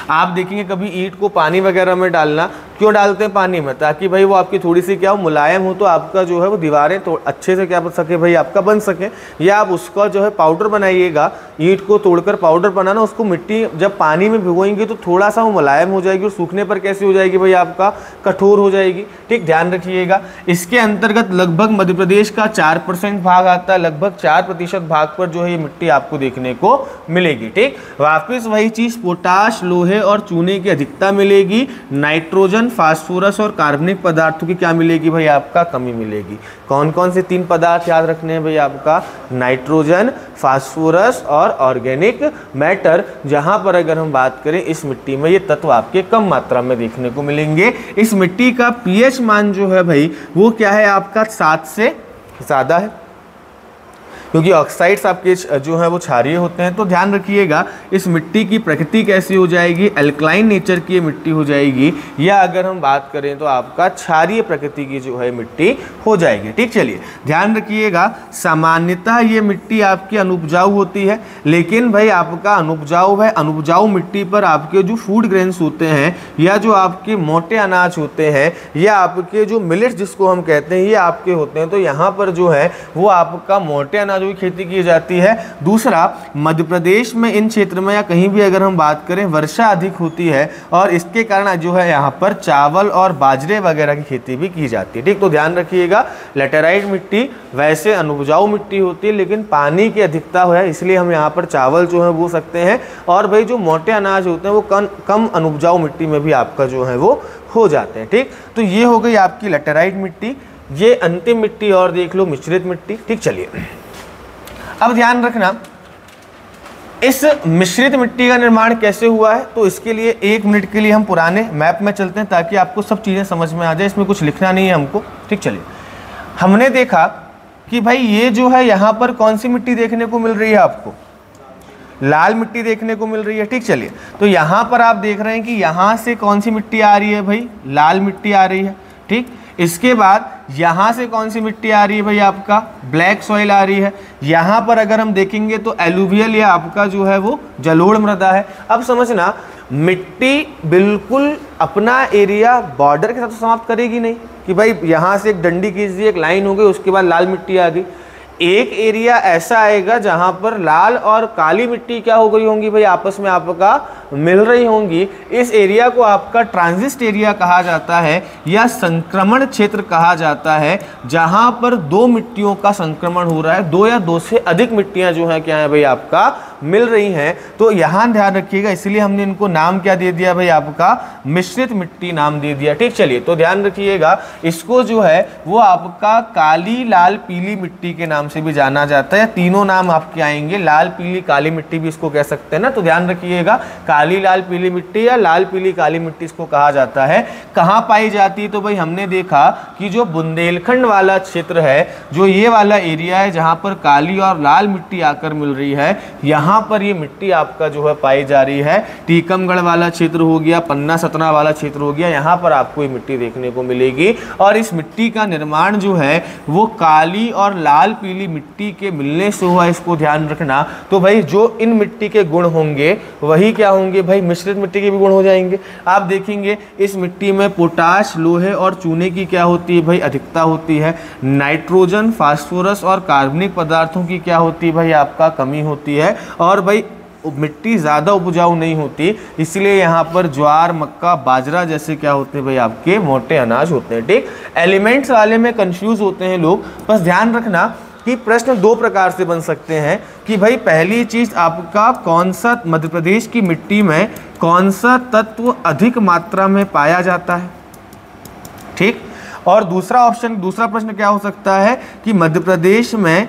[SPEAKER 1] आप देखेंगे कभी ईंट को पानी वगैरह में डालना, क्यों डालते हैं पानी में, ताकि भाई वो आपकी थोड़ी सी क्या हो, मुलायम हो, तो आपका जो है वो दीवारें तो अच्छे से क्या बन सके भाई, आपका बन सके। या आप उसका जो है पाउडर बनाइएगा, ईंट को तोड़कर पाउडर बनाना, उसको मिट्टी जब पानी में भिगोएंगे तो थोड़ा सा वो मुलायम हो जाएगी, और सूखने पर कैसी हो जाएगी भाई, आपका कठोर हो जाएगी, ठीक। ध्यान रखिएगा, इसके अंतर्गत लगभग मध्य प्रदेश का 4% भाग आता है, लगभग 4% भाग पर जो है ये मिट्टी आपको देखने को मिलेगी, ठीक। वापिस वही चीज़, पोटाश, लोहे और चूने की अधिकता मिलेगी, नाइट्रोजन नाइट्रोजन, फास्फोरस और कार्बनिक पदार्थों की क्या मिलेगी भाई, आपका कमी मिलेगी। कौन कौन से 3 पदार्थ याद रखने हैं भाई, आपका नाइट्रोजन, फास्फोरस और ऑर्गेनिक मैटर, जहां पर अगर हम बात करें इस मिट्टी में ये तत्व आपके कम मात्रा में देखने को मिलेंगे। इस मिट्टी का पीएच मान जो है भाई वो क्या है, आपका 7 से ज़्यादा है, क्योंकि ऑक्साइड्स आपके जो है वो क्षारीय होते हैं। तो ध्यान रखिएगा इस मिट्टी की प्रकृति कैसी हो जाएगी, एल्कलाइन नेचर की ये मिट्टी हो जाएगी, या अगर हम बात करें तो आपका क्षारीय प्रकृति की जो है मिट्टी हो जाएगी। ठीक, चलिए ध्यान रखिएगा सामान्यतः ये मिट्टी आपकी अनुपजाऊ होती है, लेकिन भाई आपका अनुपजाऊ है, अनुपजाऊ मिट्टी पर आपके जो फूड ग्रेन्स होते हैं या जो आपके मोटे अनाज होते हैं या आपके जो मिलेट्स जिसको हम कहते हैं ये आपके होते हैं। तो यहाँ पर जो है वो आपका मोटे अनाज की खेती की जाती है। दूसरा, मध्य प्रदेश में इन क्षेत्र में या कहीं भी अगर हम बात करें वर्षा अधिक होती है और इसके कारण जो है यहाँ पर चावल और बाजरे वगैरह की खेती भी की जाती है। ठीक, तो ध्यान रखिएगा लैटेराइट मिट्टी वैसे अनुपजाऊ मिट्टी होती है, लेकिन पानी की अधिकता है इसलिए हम यहाँ पर चावल जो है बो सकते हैं। और भाई जो मोटे अनाज होते हैं वो कम अनुपजाऊ मिट्टी में भी आपका जो है वो हो जाते हैं। ठीक, तो ये हो गई आपकी लैटेराइट मिट्टी। ये अंतिम मिट्टी और देख लो, मिश्रित मिट्टी। ठीक, चलिए अब ध्यान रखना इस मिश्रित मिट्टी का निर्माण कैसे हुआ है। तो इसके लिए 1 मिनट के लिए हम पुराने मैप में चलते हैं ताकि आपको सब चीज़ें समझ में आ जाए, इसमें कुछ लिखना नहीं है हमको। ठीक, चलिए हमने देखा कि भाई ये जो है यहाँ पर कौन सी मिट्टी देखने को मिल रही है, आपको लाल मिट्टी देखने को मिल रही है। ठीक, चलिए तो यहाँ पर आप देख रहे हैं कि यहाँ से कौन सी मिट्टी आ रही है भाई, लाल मिट्टी आ रही है। ठीक, इसके बाद यहाँ से कौन सी मिट्टी आ रही है भाई, आपका ब्लैक सॉइल आ रही है। यहाँ पर अगर हम देखेंगे तो एलुवियल या आपका जो है वो जलोढ़ मृदा है। अब समझना मिट्टी बिल्कुल अपना एरिया बॉर्डर के साथ समाप्त करेगी नहीं कि भाई यहाँ से एक डंडी खींच दी, एक लाइन हो गई, उसके बाद लाल मिट्टी आ गई। एक एरिया ऐसा आएगा जहां पर लाल और काली मिट्टी क्या हो गई होंगी भाई, आपस में आपका मिल रही होंगी। इस एरिया को आपका ट्रांजिट एरिया कहा जाता है या संक्रमण क्षेत्र कहा जाता है, जहां पर 2 मिट्टियों का संक्रमण हो रहा है, 2 या 2 से अधिक मिट्टियां जो है क्या है भाई आपका मिल रही हैं। तो यहाँ ध्यान रखिएगा, इसलिए हमने इनको नाम क्या दे दिया भाई, आपका मिश्रित मिट्टी नाम दे दिया। ठीक, चलिए तो ध्यान रखिएगा इसको जो है वो आपका काली लाल पीली मिट्टी के नाम से भी जाना जाता है। तीनों नाम आपके आएंगे, लाल पीली काली मिट्टी भी इसको कह सकते हैं ना। तो ध्यान रखिएगा काली लाल पीली मिट्टी या लाल पीली काली मिट्टी इसको कहा जाता है। कहाँ पाई जाती है, तो भाई हमने देखा कि जो बुंदेलखंड वाला क्षेत्र है, जो ये वाला एरिया है जहाँ पर काली और लाल मिट्टी आकर मिल रही है, यहाँ पर ये मिट्टी आपका जो है पाई जा रही है। टीकमगढ़ वाला क्षेत्र हो गया, पन्ना सतना वाला क्षेत्र हो गया, यहाँ पर आपको ये मिट्टी देखने को मिलेगी। और इस मिट्टी का निर्माण जो है वो काली और लाल पीली मिट्टी के मिलने से हुआ, इसको ध्यान रखना। तो भाई जो इन मिट्टी के गुण होंगे वही क्या होंगे भाई, मिश्रित मिट्टी के भी गुण हो जाएंगे। आप देखेंगे इस मिट्टी में पोटाश, लोहे और चूने की क्या होती है भाई, अधिकता होती है। नाइट्रोजन, फास्फोरस और कार्बनिक पदार्थों की क्या होती है भाई, आपका कमी होती है। और भाई मिट्टी ज़्यादा उपजाऊ नहीं होती, इसलिए यहाँ पर ज्वार, मक्का, बाजरा जैसे क्या होते हैं भाई, आपके मोटे अनाज होते हैं। ठीक, एलिमेंट्स वाले में कंफ्यूज होते हैं लोग। बस ध्यान रखना कि प्रश्न 2 प्रकार से बन सकते हैं कि भाई पहली चीज़ आपका कौन सा मध्य प्रदेश की मिट्टी में कौन सा तत्व अधिक मात्रा में पाया जाता है। ठीक, और दूसरा प्रश्न क्या हो सकता है कि मध्य प्रदेश में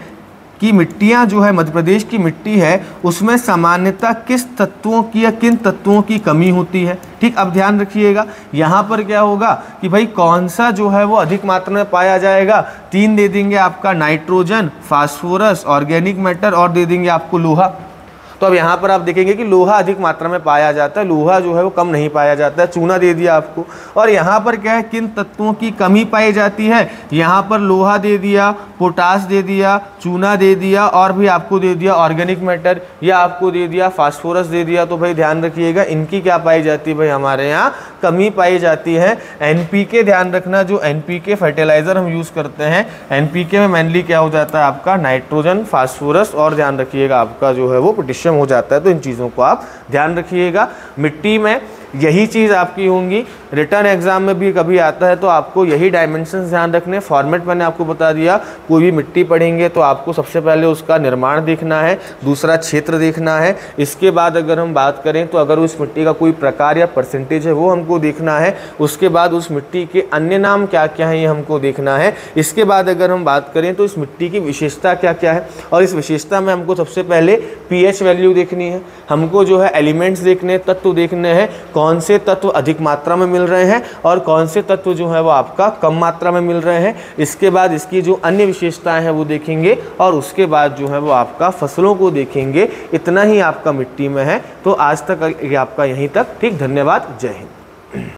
[SPEAKER 1] की मिट्टियाँ जो है, मध्य प्रदेश की मिट्टी है उसमें सामान्यतः किस तत्वों की या किन तत्वों की कमी होती है। ठीक, अब ध्यान रखिएगा यहाँ पर क्या होगा कि भाई कौन सा जो है वो अधिक मात्रा में पाया जाएगा। 3 दे देंगे आपका नाइट्रोजन, फास्फोरस, ऑर्गेनिक मैटर और दे देंगे आपको लोहा। तो अब यहाँ पर आप देखेंगे कि लोहा अधिक मात्रा में पाया जाता है, लोहा जो है वो कम नहीं पाया जाता है। चूना दे दिया आपको। और यहाँ पर क्या है, किन तत्वों की कमी पाई जाती है, यहाँ पर लोहा दे दिया, पोटास दे दिया, चूना दे दिया और भी आपको दे दिया ऑर्गेनिक मैटर, या आपको दे दिया फास्फोरस दे दिया। तो भाई ध्यान रखिएगा इनकी क्या पाई जाती है भाई, हमारे यहाँ कमी पाई जाती है। एनपीके ध्यान रखना, जो एनपीके फर्टिलाइजर हम यूज़ करते हैं, एनपीके में मेनली क्या हो जाता है आपका नाइट्रोजन, फास्फोरस और ध्यान रखिएगा आपका जो है वो पोटेशियम हो जाता है। तो इन चीज़ों को आप ध्यान रखिएगा। मिट्टी में यही चीज़ आपकी होंगी। रिटर्न एग्जाम में भी कभी आता है तो आपको यही डायमेंशन ध्यान रखने। फॉर्मेट मैंने आपको बता दिया, कोई भी मिट्टी पढ़ेंगे तो आपको सबसे पहले उसका निर्माण देखना है, दूसरा क्षेत्र देखना है। इसके बाद अगर हम बात करें तो अगर उस मिट्टी का कोई प्रकार या परसेंटेज है वो हमको देखना है। उसके बाद उस मिट्टी के अन्य नाम क्या क्या हैं ये हमको देखना है। इसके बाद अगर हम बात करें तो इस मिट्टी की विशेषता क्या क्या है, और इस विशेषता में हमको सबसे पहले पीएच वैल्यू देखनी है, हमको जो है एलिमेंट्स देखने, तत्व देखने हैं, कौन से तत्व अधिक मात्रा में मिल रहे हैं और कौन से तत्व जो है वो आपका कम मात्रा में मिल रहे हैं। इसके बाद इसकी जो अन्य विशेषताएं हैं वो देखेंगे और उसके बाद जो है वो आपका फसलों को देखेंगे। इतना ही आपका मिट्टी में है। तो आज तक ये आपका यहीं तक। ठीक, धन्यवाद, जय हिंद।